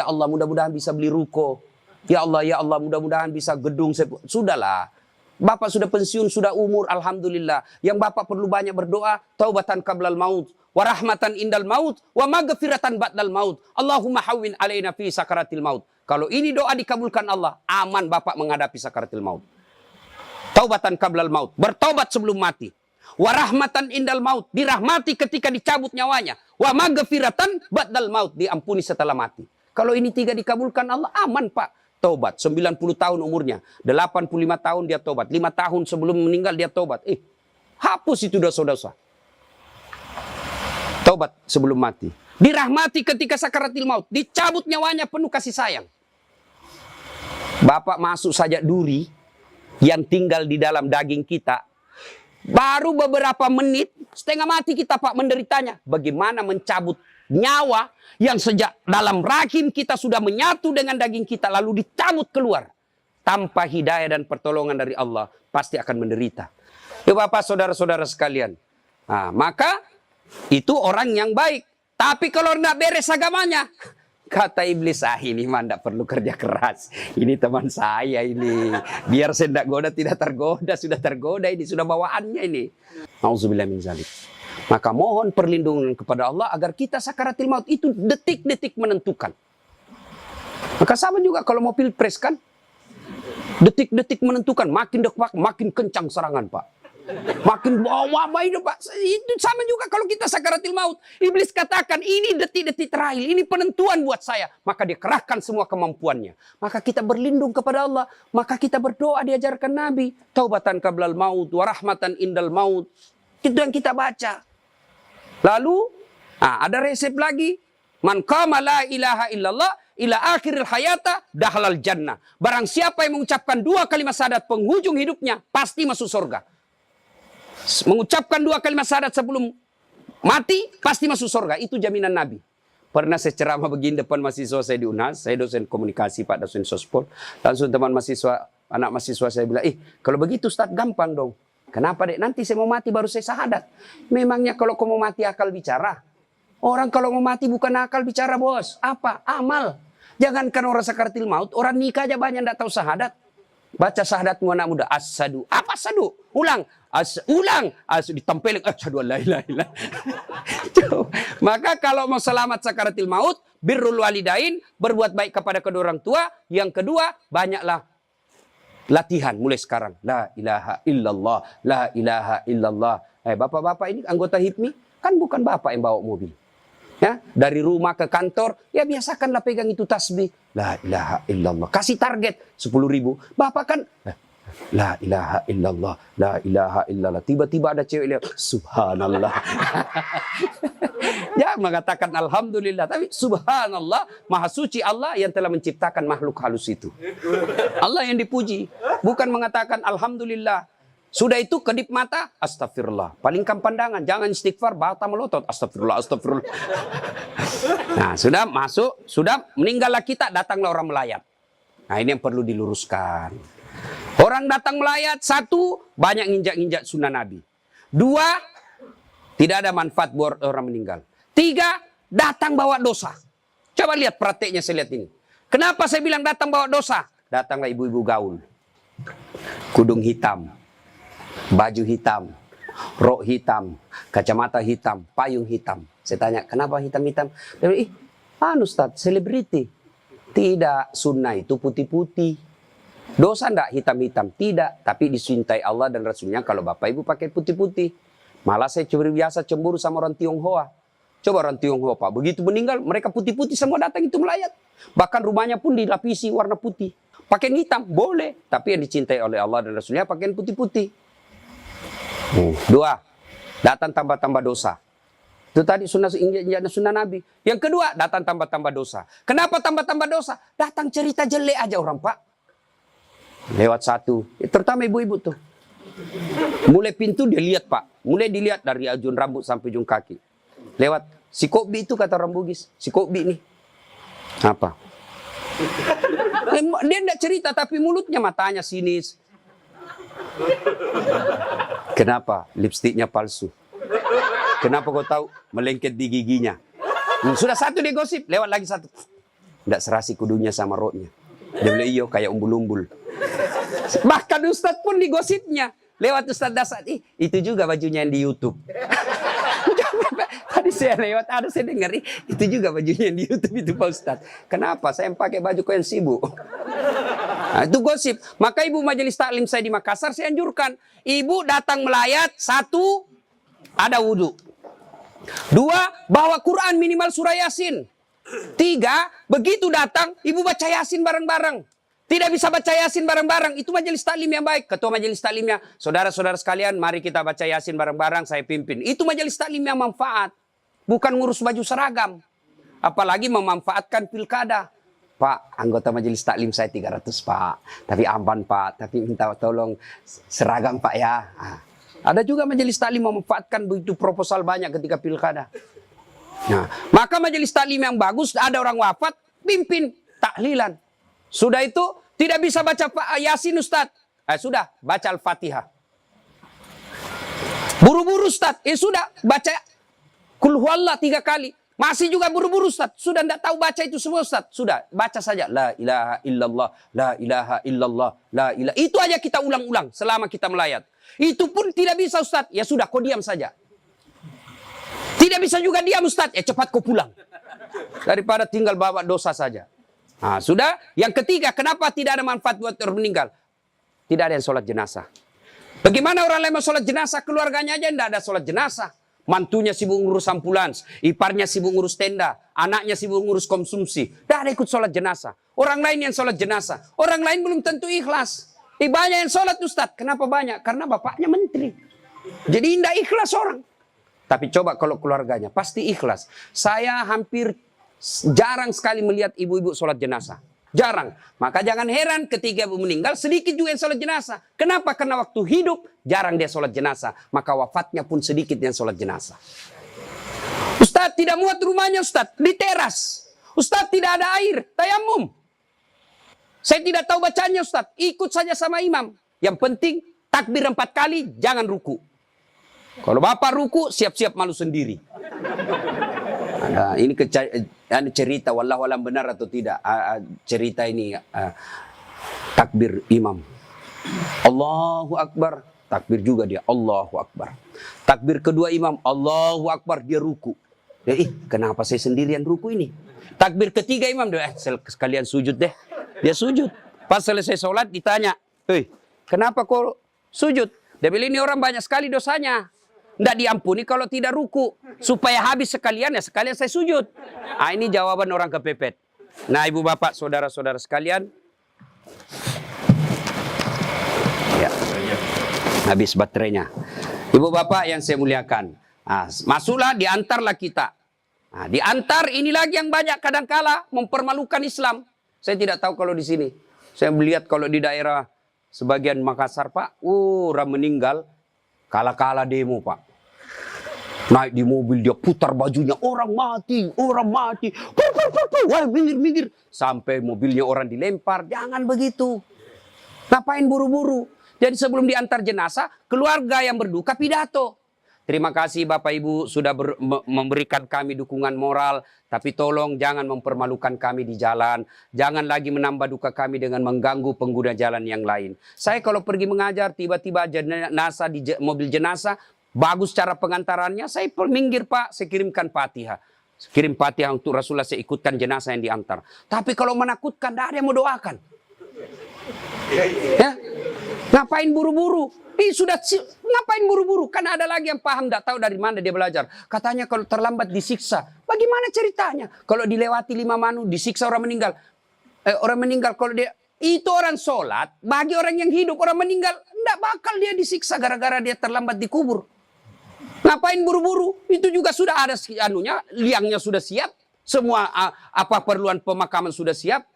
Allah mudah-mudahan bisa beli ruko. Ya Allah mudah-mudahan bisa gedung. Sudahlah. Bapak sudah pensiun, sudah umur, alhamdulillah. Yang bapak perlu banyak berdoa, taubatan qablal maut, warahmatan indal maut, wa maghfiratan ba'dal maut. Allahumma hawwin alaina fi sakaratil maut. Kalau ini doa dikabulkan Allah, aman bapak menghadapi sakaratil maut. Taubatan qablal maut, bertobat sebelum mati. Warahmatan indal maut, dirahmati ketika dicabut nyawanya. Wa maghfiratan ba'dal maut, diampuni setelah mati. Kalau ini 3 dikabulkan Allah, aman Pak. Tobat, 90 tahun umurnya, 85 tahun dia tobat, 5 tahun sebelum meninggal dia tobat. Hapus itu dosa-dosa. Tobat sebelum mati. Dirahmati ketika sakaratil maut, dicabut nyawanya penuh kasih sayang. Bapak masuk saja duri yang tinggal di dalam daging kita. Baru beberapa menit, setengah mati kita Pak menderitanya. Bagaimana mencabut nyawa yang sejak dalam rahim kita sudah menyatu dengan daging kita lalu dicabut keluar. tanpa hidayah dan pertolongan dari Allah, pasti akan menderita. Ya Bapak, saudara-saudara sekalian. Nah, maka itu orang yang baik. Tapi kalau tidak beres agamanya, kata iblis, ini mah tidak perlu kerja keras. Ini teman saya ini. Biar saya tidak goda, tidak tergoda. Sudah tergoda ini, sudah bawaannya ini. Auzubillah min zalik. Maka mohon perlindungan kepada Allah agar kita sakaratil maut itu detik-detik menentukan. Maka sama juga kalau mau pilpres kan. Detik-detik menentukan. Makin dekat, makin kencang serangan Pak. Makin bawa itu Pak. Itu sama juga kalau kita sakaratil maut. Iblis katakan ini detik-detik terakhir. Ini penentuan buat saya. Maka dia kerahkan semua kemampuannya. Maka kita berlindung kepada Allah. Maka kita berdoa diajarkan Nabi. Taubatan qablal maut. Warahmatan indal maut. Itu yang kita baca. Lalu ada resep lagi. Man qama la ilaha illallah ila akhiril hayata dahalal jannah. Barang siapa yang mengucapkan 2 kalimat syahadat penghujung hidupnya, pasti masuk surga. Mengucapkan 2 kalimat syahadat sebelum mati, pasti masuk surga. Itu jaminan Nabi. Pernah saya ceramah begini depan mahasiswa saya di UNAS. Saya dosen komunikasi, Pak, dosen sospol. Langsung teman mahasiswa, anak mahasiswa saya bilang, kalau begitu Ustaz gampang dong. Kenapa dek? Nanti saya mau mati baru saya syahadat. Memangnya kalau kau mau mati akal bicara? Orang kalau mau mati bukan akal bicara bos. Apa? Amal. Jangankan orang sakaratil maut, orang nikah aja banyak tidak tahu syahadat. Baca syahadatmu anak muda. Asyhadu. Apa asyhadu? Ulang. Ulang. Ditempelin. Asyhadu an la ilaha illallah. Maka kalau mau selamat sakaratil maut, birrul walidain, berbuat baik kepada kedua orang tua. Yang kedua, banyaklah latihan mulai sekarang. La ilaha illallah. La ilaha illallah. Bapak-bapak ini anggota HIPMI, kan bukan bapak yang bawa mobil. Ya, dari rumah ke kantor, ya biasakanlah pegang itu tasbih. La ilaha illallah. Kasih target 10.000. Bapak kan, la ilaha illallah, la ilaha illallah. Tiba-tiba ada cewek lihat, subhanallah. Ya, mengatakan alhamdulillah. Tapi subhanallah, maha suci Allah yang telah menciptakan makhluk halus itu. Allah yang dipuji. Bukan mengatakan alhamdulillah. Sudah itu kedip mata, astagfirullah. Palingkan pandangan, jangan istighfar, bata melotot. Astagfirullah, astagfirullah. Nah, sudah masuk, sudah meninggallah kita, datanglah orang melayat. Nah, ini yang perlu diluruskan. Orang datang melayat, 1, banyak nginjak-nginjak sunnah Nabi. 2, tidak ada manfaat buat orang meninggal. 3, datang bawa dosa. Coba lihat prakteknya, saya lihat ini. Kenapa saya bilang datang bawa dosa? Datanglah ibu-ibu gaul. Kudung hitam. Baju hitam, rok hitam, kacamata hitam, payung hitam. Saya tanya, kenapa hitam-hitam? Dia bilang, Ustaz, selebriti. Tidak, sunnah itu putih-putih. Dosa enggak hitam-hitam? Tidak, tapi dicintai Allah dan Rasulnya kalau Bapak Ibu pakai putih-putih. Malah saya biasa cemburu sama orang Tionghoa. Coba orang Tionghoa Pak, begitu meninggal mereka putih-putih semua datang itu melayat. Bahkan rumahnya pun dilapisi warna putih. Pakaian hitam, boleh. Tapi yang dicintai oleh Allah dan Rasulnya pakaian putih-putih. 2, datang tambah-tambah dosa. Itu tadi sunnah Nabi. Yang kedua, datang tambah-tambah dosa. Kenapa tambah-tambah dosa? Datang cerita jelek aja orang Pak. Lewat 1, terutama ibu-ibu tuh. Mulai pintu dia lihat Pak. Mulai dilihat dari ujung rambut sampai ujung kaki. Lewat, si Kobi itu kata orang Bugis. Si Kobi nih. Apa? Dia tidak cerita tapi mulutnya matanya sinis. Kenapa? Lipstiknya palsu. Kenapa kau tahu? Melengket di giginya. Sudah 1 dia gosip, lewat lagi 1. Tidak serasi kudunya sama roknya. Dia bilang, iyo kayak umbul-umbul. Bahkan Ustadz pun digosipnya. Lewat Ustadz Dasar, itu juga bajunya yang di YouTube. Tadi saya lewat, saya dengar, itu juga bajunya yang di YouTube itu Pak Ustadz. Kenapa? Saya pakai baju kau yang sibuk. Nah, itu gosip. Maka ibu majelis taklim saya di Makassar, saya anjurkan. Ibu datang melayat, 1, ada wudhu. 2, bawa Quran minimal surah Yasin. 3, begitu datang, ibu baca Yasin bareng-bareng. Tidak bisa baca Yasin bareng-bareng, itu majelis taklim yang baik. Ketua majelis taklimnya, saudara-saudara sekalian, mari kita baca Yasin bareng-bareng, saya pimpin. Itu majelis taklim yang manfaat. Bukan ngurus baju seragam. Apalagi memanfaatkan pilkada. Pak, anggota majelis taklim saya 300 Pak. Tapi amban Pak, tapi minta tolong seragam Pak ya. Ada juga majelis taklim memanfaatkan begitu proposal banyak ketika pilkada. Nah, maka majelis taklim yang bagus, ada orang wafat, pimpin tahlilan. Sudah itu, Tidak bisa baca Yasin Ustaz. Sudah, baca Al-Fatihah. Buru-buru Ustaz. Sudah, baca Qul huwallah 3 kali. Masih juga buru-buru Ustaz. Sudah tidak tahu baca itu semua Ustaz. Sudah, baca saja. La ilaha illallah, la ilaha illallah, la ilaha. Itu aja kita ulang-ulang selama kita melayat. Itu pun tidak bisa Ustaz. Ya sudah, kau diam saja. Tidak bisa juga diam Ustaz. Cepat kau pulang. Daripada tinggal bawa dosa saja. Nah, sudah. Yang ketiga, kenapa tidak ada manfaat buat orang meninggal? Tidak ada yang sholat jenazah. Bagaimana orang lain mau sholat jenazah? Keluarganya aja tidak ada sholat jenazah. Mantunya sibuk ngurus ambulans, iparnya sibuk ngurus tenda, anaknya sibuk ngurus konsumsi. Tidak ada ikut sholat jenazah. Orang lain yang sholat jenazah. Orang lain belum tentu ikhlas. Banyak yang sholat Ustaz. Kenapa banyak? Karena bapaknya menteri. Jadi tidak ikhlas orang. Tapi coba kalau keluarganya, pasti ikhlas. Saya hampir jarang sekali melihat ibu-ibu sholat jenazah. Jarang. Maka jangan heran ketika ibu meninggal, sedikit juga yang sholat jenazah. Kenapa? Karena waktu hidup, jarang dia sholat jenazah. Maka wafatnya pun sedikit yang sholat jenazah. Ustaz tidak muat rumahnya Ustaz. Di teras. Ustaz tidak ada air. Tayamum. Saya tidak tahu bacanya Ustaz. Ikut saja sama imam. Yang penting, takbir 4 kali, jangan ruku. Kalau bapak ruku, siap-siap malu sendiri. Nah, ini cerita, wallahu alam benar atau tidak. Cerita ini takbir imam. Allahu Akbar. Takbir juga dia. Allahu Akbar. Takbir kedua imam. Allahu Akbar. Dia ruku. Kenapa saya sendirian ruku ini? Takbir ketiga imam. Sekalian sujud deh. Dia sujud. Pas selesai sholat ditanya. Kenapa kau sujud? Dia bilang ini orang banyak sekali dosanya. Tidak diampuni kalau tidak ruku. Supaya habis sekalian, ya sekalian saya sujud. Ini jawaban orang kepepet. Nah ibu bapak, saudara-saudara sekalian. Ya. Habis baterainya. Ibu bapak yang saya muliakan. Masuklah, diantarlah kita. Diantar ini lagi yang banyak kadangkala mempermalukan Islam. Saya tidak tahu kalau di sini. Saya melihat kalau di daerah sebagian Makassar Pak. Orang meninggal. Kala-kala demo Pak. Naik di mobil dia putar bajunya. Orang mati, orang mati. Wah minggir. Sampai mobilnya orang dilempar. Jangan begitu. Ngapain buru-buru? Jadi sebelum diantar jenazah, keluarga yang berduka pidato. Terima kasih Bapak Ibu sudah memberikan kami dukungan moral. Tapi tolong jangan mempermalukan kami di jalan. Jangan lagi menambah duka kami dengan mengganggu pengguna jalan yang lain. Saya kalau pergi mengajar, tiba-tiba jenazah di mobil jenazah. Bagus cara pengantarannya. Saya minggir Pak, saya kirimkan Fatihah. Kirim Fatihah untuk Rasulullah, saya ikutkan jenazah yang diantar. Tapi kalau menakutkan, tidak ada yang mau doakan. Ya? Ngapain buru-buru? Ngapain buru-buru? Kan ada lagi yang paham, tidak tahu dari mana dia belajar. Katanya kalau terlambat disiksa. Bagaimana ceritanya? Kalau dilewati 5 manu, disiksa orang meninggal. Orang meninggal kalau dia... Itu orang sholat, bagi orang yang hidup, orang meninggal, tidak bakal dia disiksa gara-gara dia terlambat dikubur. Ngapain buru-buru? Itu juga sudah ada liangnya sudah siap. Semua apa perluan pemakaman sudah siap.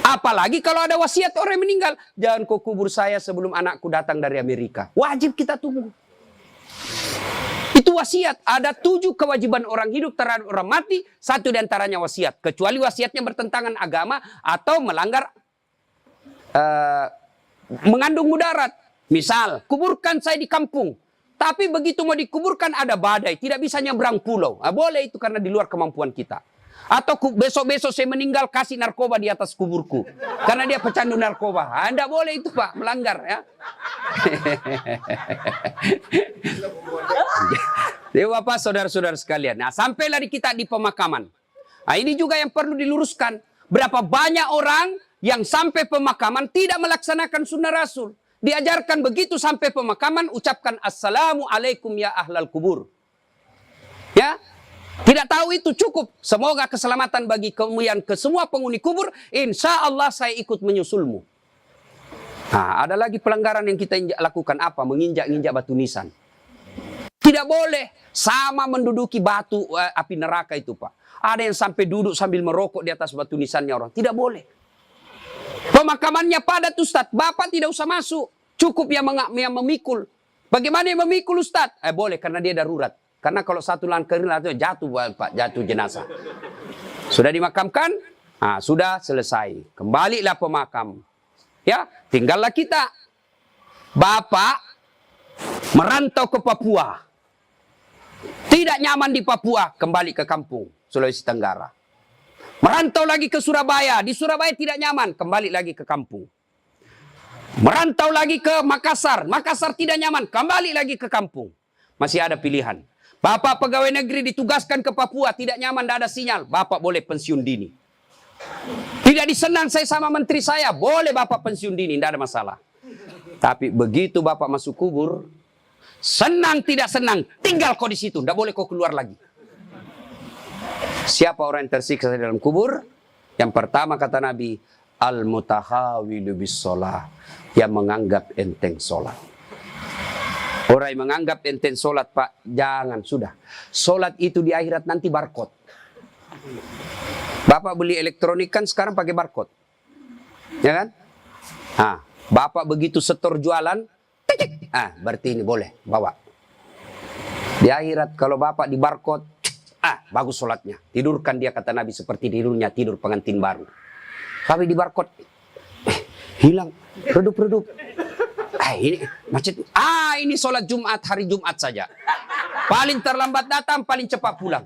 Apalagi kalau ada wasiat orang yang meninggal. Jangan kau kubur saya sebelum anakku datang dari Amerika. Wajib kita tunggu. Itu wasiat. Ada 7 kewajiban orang hidup terhadap orang mati. 1 diantaranya wasiat. Kecuali wasiatnya bertentangan agama atau melanggar mengandung mudarat. Misal, kuburkan saya di kampung. Tapi begitu mau dikuburkan ada badai. Tidak bisa nyebrang pulau. Boleh itu karena di luar kemampuan kita. Atau besok-besok saya meninggal kasih narkoba di atas kuburku. Karena dia pecandu narkoba. Tidak boleh itu Pak. Melanggar ya. Jadi Bapak saudara-saudara sekalian. Nah sampailah kita di pemakaman. Nah ini juga yang perlu diluruskan. Berapa banyak orang yang sampai pemakaman tidak melaksanakan sunnah Rasul. Diajarkan begitu sampai pemakaman ucapkan Assalamualaikum ya ahlal kubur. Ya. Tidak tahu itu cukup. Semoga keselamatan bagi kemuliaan ke semua penghuni kubur. Insya Allah saya ikut menyusulmu. Nah, ada lagi pelanggaran yang kita lakukan apa? Menginjak-injak batu nisan. Tidak boleh sama menduduki batu api neraka itu Pak. Ada yang sampai duduk sambil merokok di atas batu nisannya orang. Tidak boleh. Pemakamannya padat Ustaz. Bapak tidak usah masuk. Cukup yang memikul. Bagaimana yang memikul Ustaz? Boleh karena dia darurat. Karena kalau satu langkah jatuh Pak, jatuh jenazah. Sudah dimakamkan, Nah, sudah selesai. Kembalilah pemakam. Ya, tinggallah kita. Bapak merantau ke Papua. Tidak nyaman di Papua, kembali ke kampung, Sulawesi Tenggara. Merantau lagi ke Surabaya. Di Surabaya tidak nyaman, kembali lagi ke kampung. Merantau lagi ke Makassar. Makassar tidak nyaman, kembali lagi ke kampung. Masih ada pilihan. Bapak pegawai negeri ditugaskan ke Papua, tidak nyaman, tidak ada sinyal. Bapak boleh pensiun dini. Tidak disenang saya sama menteri saya, boleh Bapak pensiun dini, tidak ada masalah. Tapi begitu Bapak masuk kubur, senang tidak senang, tinggal kau di situ, tidak boleh kau keluar lagi. Siapa orang yang tersiksa di dalam kubur? Yang pertama kata Nabi, al-mutahawilu bis sholah, yang menganggap enteng sholat. Orang yang menganggap enteng sholat, Pak, jangan, sudah. Sholat itu di akhirat nanti barcode. Bapak beli elektronik kan sekarang pakai barcode. Ya kan? Nah, Bapak begitu setor jualan, berarti ini boleh, bawa. Di akhirat kalau Bapak di barcode, bagus sholatnya. Tidurkan dia, kata Nabi, seperti tidurnya tidur pengantin baru. Tapi di barcode, hilang, redup-redup. Ini macet. Ini sholat Jumat, hari Jumat saja. Paling terlambat datang, paling cepat pulang.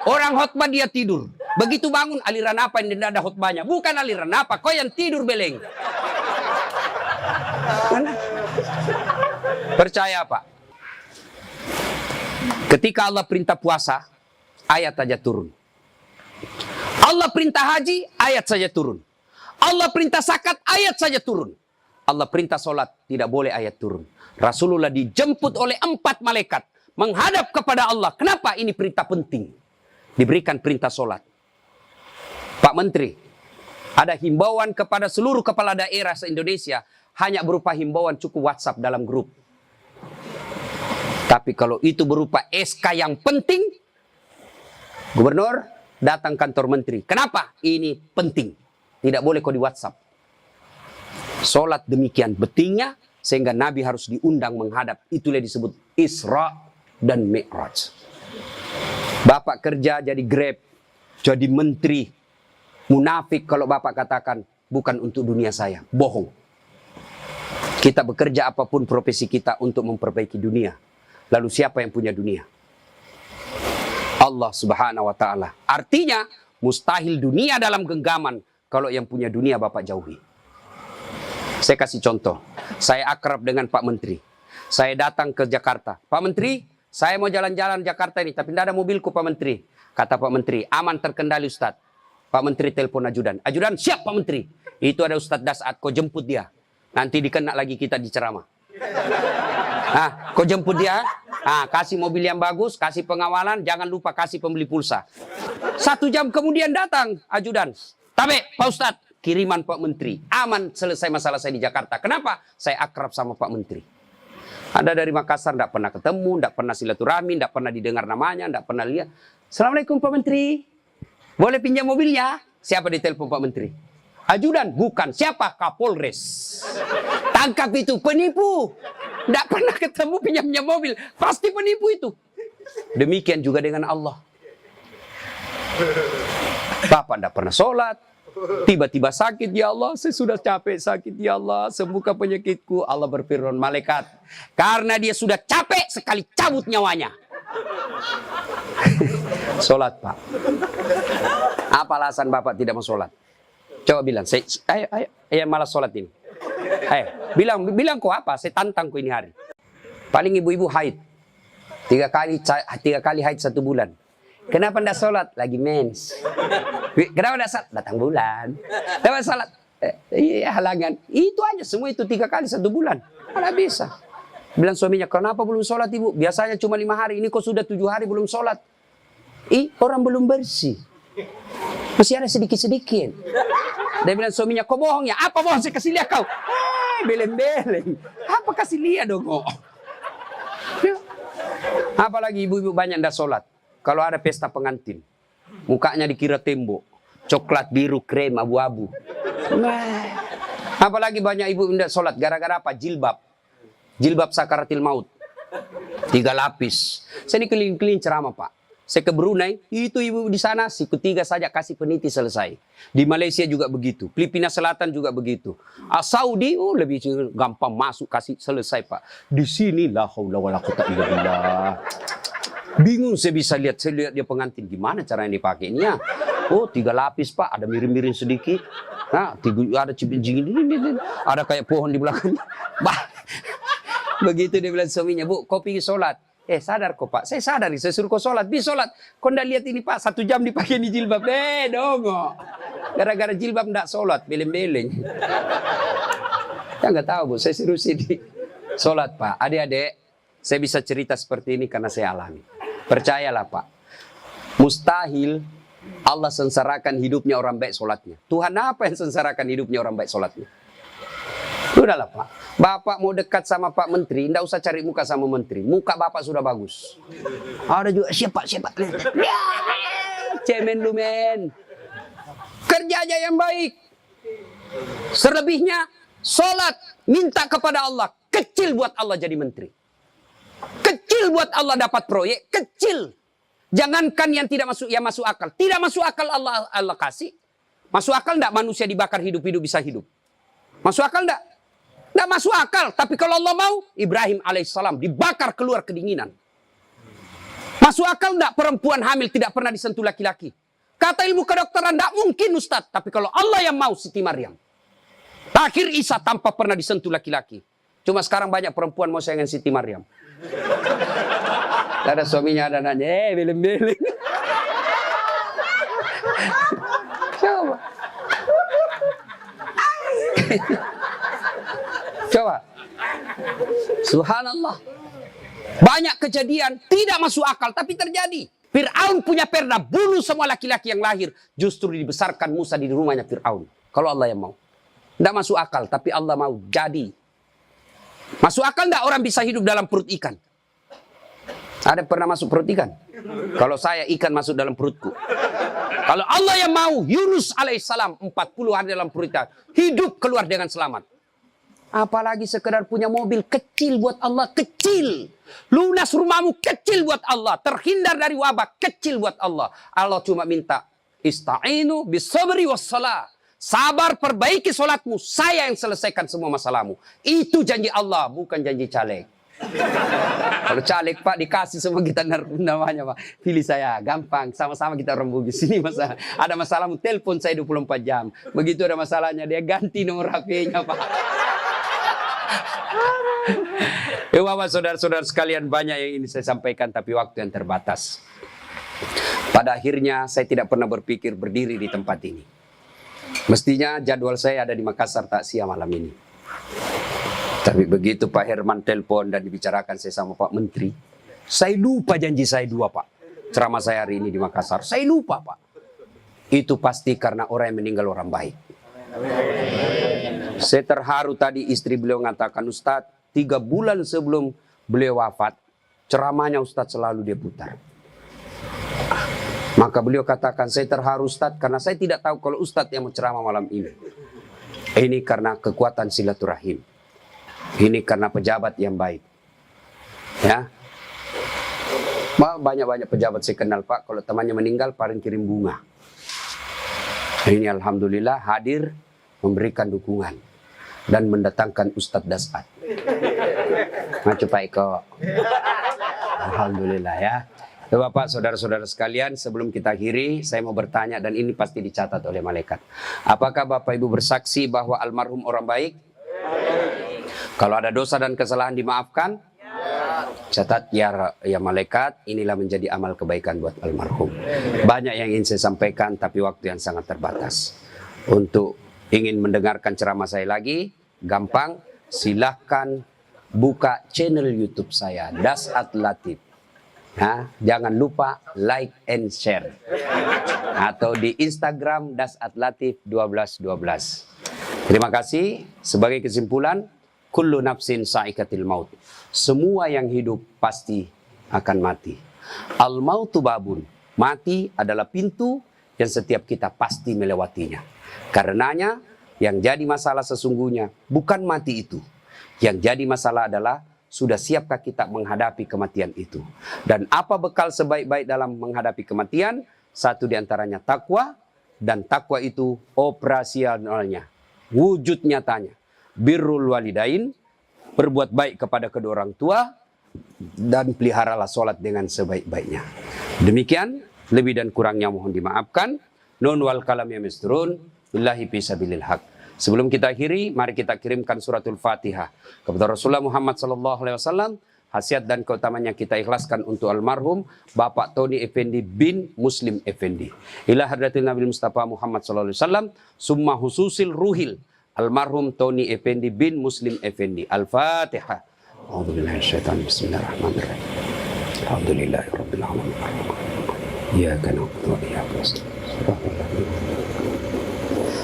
Orang khotbah dia tidur. Begitu bangun, aliran apa yang tidak ada khotbahnya? Bukan aliran apa, kau yang tidur beleng. Percaya Pak? Ketika Allah perintah puasa, ayat saja turun. Allah perintah haji, ayat saja turun. Allah perintah zakat, ayat saja turun. Allah perintah sholat, tidak boleh ayat turun. Rasulullah dijemput oleh 4 malaikat menghadap kepada Allah. Kenapa? Ini perintah penting. Diberikan perintah sholat. Pak Menteri, ada himbauan kepada seluruh kepala daerah se-Indonesia, hanya berupa himbauan cukup WhatsApp dalam grup. Tapi kalau itu berupa SK yang penting, Gubernur datang kantor Menteri. Kenapa? Ini penting. Tidak boleh kok di WhatsApp. Sholat demikian pentingnya, sehingga Nabi harus diundang menghadap. Itulah disebut Isra dan Mi'raj. Bapak kerja jadi Grab, jadi menteri. Munafik kalau Bapak katakan, bukan untuk dunia saya. Bohong. Kita bekerja apapun profesi kita untuk memperbaiki dunia. Lalu siapa yang punya dunia? Allah Subhanahu wa ta'ala. Artinya, mustahil dunia dalam genggaman kalau yang punya dunia Bapak jauhi. Saya kasih contoh. Saya akrab dengan Pak Menteri. Saya datang ke Jakarta. Pak Menteri, saya mau jalan-jalan Jakarta ini, tapi tidak ada mobilku Pak Menteri. Kata Pak Menteri, aman terkendali Ustadz. Pak Menteri telepon ajudan. Ajudan, siap Pak Menteri. Itu ada Ustadz Dasat, kau jemput dia. Nanti dikena lagi kita di ceramah. Kau jemput dia. Kasih mobil yang bagus, kasih pengawalan, jangan lupa kasih pembeli pulsa. 1 jam kemudian datang ajudan. Tapi Pak Ustadz, kiriman Pak Menteri. Aman, selesai masalah saya di Jakarta. Kenapa? Saya akrab sama Pak Menteri. Ada dari Makassar, tidak pernah ketemu, tidak pernah silaturahmi, tidak pernah didengar namanya, tidak pernah lihat. Assalamualaikum Pak Menteri. Boleh pinjam mobilnya? Siapa ditelepon Pak Menteri? Ajudan? Bukan. Siapa? Kapolres. Tangkap itu, penipu. Tidak pernah ketemu pinjamnya mobil. Pasti penipu itu. Demikian juga dengan Allah. Bapak tidak pernah sholat. Tiba-tiba sakit, ya Allah, saya sudah capek sakit, ya Allah, sembuhkan penyakitku. Allah berfirman, malaikat, karena dia sudah capek sekali, cabut nyawanya. Sholat Pak. Apa alasan Bapak tidak mau sholat? Coba bilang, ayo malas sholat ini. Bilang kok apa? Saya tantang kok ini hari. Paling ibu-ibu haid. 3 kali haid 1 bulan. Kenapa tidak sholat? Lagi mens. Kenapa tidak sholat? Datang bulan. Kenapa sholat? Halangan. Itu aja, semua itu 3 kali 1 bulan. Mana bisa. Bilang suaminya, kenapa belum sholat ibu? Biasanya cuma 5 hari, ini kok sudah 7 hari belum sholat. Orang belum bersih. Masih ada sedikit-sedikit. Dia bilang suaminya, kok bohong ya? Apa bohong? Saya kasih lihat kau. Beleng-beleng. Apa kasih lihat dong kok? Apalagi ibu-ibu banyak tidak sholat. Kalau ada pesta pengantin, mukanya dikira tembok. Coklat, biru, krem, abu-abu. Apalagi banyak ibu tidak sholat. Gara-gara apa? Jilbab. Jilbab sakaratil maut. 3 lapis. Saya ini keliling-keliling ceramah Pak. Saya ke Brunei, itu ibu di sana, si ketiga saja kasih peniti selesai. Di Malaysia juga begitu, Filipina Selatan juga begitu. Saudi, lebih gampang masuk, kasih selesai Pak. Di sini la haula wala quwata illa billah. Bingung saya bisa lihat, dia pengantin, gimana caranya dipakainya? Oh 3 lapis Pak, ada miring-miring sedikit. Nah, ada cipin-cipin ini, ada kayak pohon di belakang. Begitu dia bilang suaminya, Bu, kau pergi sholat. Sadar kok Pak, saya sadar, saya suruh kau sholat. Bisa sholat. Kau ndak lihat ini Pak, 1 jam dipakai di jilbab. Dongo. Gara-gara jilbab ndak sholat, beleng-beleng. Ya nggak tahu Bu, saya suruh sini sholat Pak. Adik-adik, saya bisa cerita seperti ini karena saya alami. Percayalah Pak, mustahil Allah sengsarakan hidupnya orang baik sholatnya. Tuhan apa yang sengsarakan hidupnya orang baik sholatnya? Udahlah Pak, Bapak mau dekat sama Pak Menteri, ndak usah cari muka sama Menteri. Muka Bapak sudah bagus. Ada juga, siapa? Ya, cemen lu men. Kerja aja yang baik. Selebihnya, sholat, minta kepada Allah. Kecil buat Allah jadi menteri. Kecil buat Allah dapat proyek, kecil. Jangankan yang tidak masuk, yang masuk akal. Tidak masuk akal Allah kasih. Masuk akal enggak manusia dibakar hidup-hidup bisa hidup? Masuk akal enggak? Enggak masuk akal. Tapi kalau Allah mau, Ibrahim alaihissalam dibakar keluar kedinginan. Masuk akal enggak perempuan hamil tidak pernah disentuh laki-laki? Kata ilmu kedokteran enggak mungkin Ustaz. Tapi kalau Allah yang mau, Siti Maryam. Akhir Isa tanpa pernah disentuh laki-laki. Cuma sekarang banyak perempuan mau sayangan Siti Maryam. Ada suaminya, ada anaknya, beleng-beleng. Coba. Coba. Subhanallah. Banyak kejadian tidak masuk akal tapi terjadi. Fir'aun punya perda bunuh semua laki-laki yang lahir. Justru dibesarkan Musa di rumahnya Fir'aun. Kalau Allah yang mau. Tidak masuk akal tapi Allah mau jadi. Masuk akal tidak orang bisa hidup dalam perut ikan? Ada pernah masuk perut ikan? Kalau saya ikan masuk dalam perutku. Kalau Allah yang mau, Yunus alaihissalam 40 hari dalam perut ikan. Hidup keluar dengan selamat. Apalagi sekedar punya mobil kecil buat Allah, kecil. Lunas rumahmu kecil buat Allah. Terhindar dari wabah kecil buat Allah. Allah cuma minta, ista'inu bisabri wassalah. Sabar, perbaiki solatmu. Saya yang selesaikan semua masalahmu. Itu janji Allah, bukan janji caleg. Kalau caleg Pak dikasih semua kita namanya Pak. Pilih saya, gampang. Sama-sama kita orang Bugis. Ini masalah. Ada masalahmu, telepon saya 24 jam. Begitu ada masalahnya, dia ganti nomor HP-nya Pak. Bapak saudara-saudara sekalian, banyak yang ingin saya sampaikan tapi waktu yang terbatas. Pada akhirnya saya tidak pernah berpikir berdiri di tempat ini. Mestinya jadwal saya ada di Makassar takziah malam ini. Tapi begitu Pak Herman telepon dan dibicarakan saya sama Pak Menteri, saya lupa janji saya 2 Pak. Ceramah saya hari ini di Makassar, saya lupa Pak. Itu pasti karena orang yang meninggal orang baik. Saya terharu tadi istri beliau mengatakan, Ustadz, 3 bulan sebelum beliau wafat, ceramahnya Ustadz selalu dia putar. Maka beliau katakan, saya terharu Ustadz karena saya tidak tahu kalau Ustadz yang mau ceramah malam ini. Ini karena kekuatan silaturahim. Ini karena pejabat yang baik. Ya. Banyak-banyak pejabat saya kenal Pak. Kalau temannya meninggal, paling kirim bunga. Ini alhamdulillah hadir memberikan dukungan. Dan mendatangkan Ustadz Dasat. Macam Pak Eko. Alhamdulillah ya. Bapak, saudara-saudara sekalian, sebelum kita akhiri, saya mau bertanya dan ini pasti dicatat oleh malaikat. Apakah Bapak Ibu bersaksi bahwa almarhum orang baik? Kalau ada dosa dan kesalahan dimaafkan? Catat ya malaikat, inilah menjadi amal kebaikan buat almarhum. Banyak yang ingin saya sampaikan tapi waktu yang sangat terbatas. Untuk ingin mendengarkan ceramah saya lagi, gampang, silahkan buka channel YouTube saya, Dasat Latif. Jangan lupa like and share. Atau di Instagram Dasat Latif 1212. Terima kasih. Sebagai kesimpulan, kullu nafsin sa'ikatil maut. Semua yang hidup pasti akan mati. Al mautu babun. Mati adalah pintu yang setiap kita pasti melewatinya. Karenanya yang jadi masalah sesungguhnya bukan mati itu. Yang jadi masalah adalah sudah siapkah kita menghadapi kematian itu? Dan apa bekal sebaik-baik dalam menghadapi kematian? Satu diantaranya takwa, dan takwa itu operasionalnya, wujud nyatanya. Birrul walidain, berbuat baik kepada kedua orang tua, dan peliharalah sholat dengan sebaik-baiknya. Demikian, lebih dan kurangnya mohon dimaafkan. Nun wal kalam ya misturun, billahi fisabilil haq. Sebelum kita akhiri, mari kita kirimkan suratul Fatihah kepada Rasulullah Muhammad SAW. Khasiat dan keutamanya kita ikhlaskan untuk almarhum Bapak Tony Effendi bin Muslim Effendi. Ila hadratil Nabi Mustafa Muhammad SAW. Summa hususil ruhil almarhum Tony Effendi bin Muslim Effendi. Al-Fatihah. A'udzubillahiminasyaitonir rajim. Bismillahirrahmanirrahim. Alhamdulillahirabbil alamin. Iyyaka na'budu wa iyyaka nasta'in.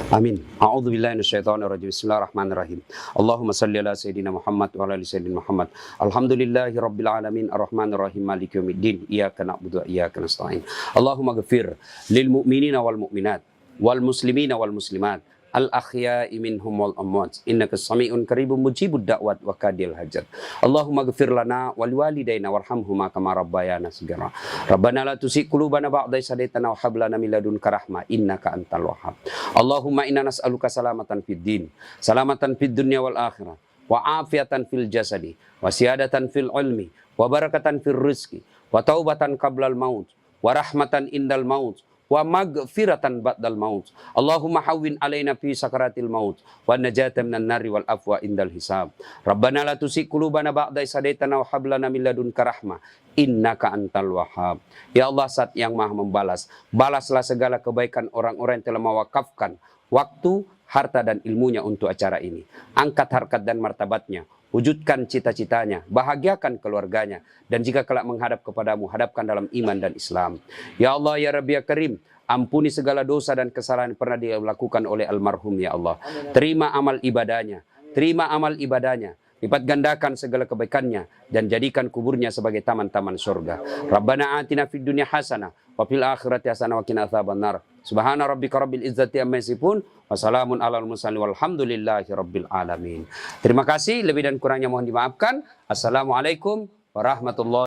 Amin. A'udzubillahi minasyaitonirrajim. Bismillahirrahmanirrahim. Allahumma shalli ala sayyidina Muhammad wa ala ali sayyidina Muhammad. Alhamdulillahirabbil alamin arrahmanirrahim maliki yaumiddin. Iyyaka na'budu wa iyyaka nasta'in. Allahumma ighfir lil mu'minina wal mu'minat wal muslimina wal muslimat al akhya'i minhum wal amwat innaka sami'un qaribun mujibud da'wat wa kadil hajat. Allahumma ighfir lana wal walidayna warhamhuma kama rabbayana shighara. Rabbana la tuzigh qulubana ba'da idh hadaytana wa hab lana min ladunka rahmah innaka antal wahhab. Allahumma inna nas'aluka salamatan fid din, salamatan fid dunya wal akhirah, wa afiatan fil jasadi, wa siyadatan fil ilmi, wa barakatan fil rizqi, wa taubatan qablal maut, wa rahmatan indal maut, wa magfiratan ba'dal maut. Allahumma hawwin alaina fi sakaratil maut wa najatan minan nari wal afwa indal hisab. Rabbana la tuzigh qulubana ba'da idh hadaytana wa hab lana min ladunka rahmah innaka antal wahhab. Ya Allah, Zat yang Maha membalas, balaslah segala kebaikan orang-orang yang telah mewakafkan waktu, harta dan ilmunya untuk acara ini. Angkat harkat dan martabatnya, wujudkan cita-citanya, bahagiakan keluarganya, dan jika kelak menghadap kepadamu, hadapkan dalam iman dan Islam. Ya Allah, ya Rabbi, ya Karim, ampuni segala dosa dan kesalahan yang pernah dilakukan oleh almarhum, ya Allah. Terima amal ibadahnya, terima amal ibadahnya, lipat gandakan segala kebaikannya, dan jadikan kuburnya sebagai taman-taman surga. Rabbana atina fid dunya hasanah, wa fil akhirati hasanah, wa qina adzabannar. Subhana rabbika rabbil izzati amma yasifun, wa salamun alal mursalin walhamdulillahi rabbil alamin. Terima kasih, lebih dan kurangnya mohon dimaafkan. Assalamualaikum warahmatullahi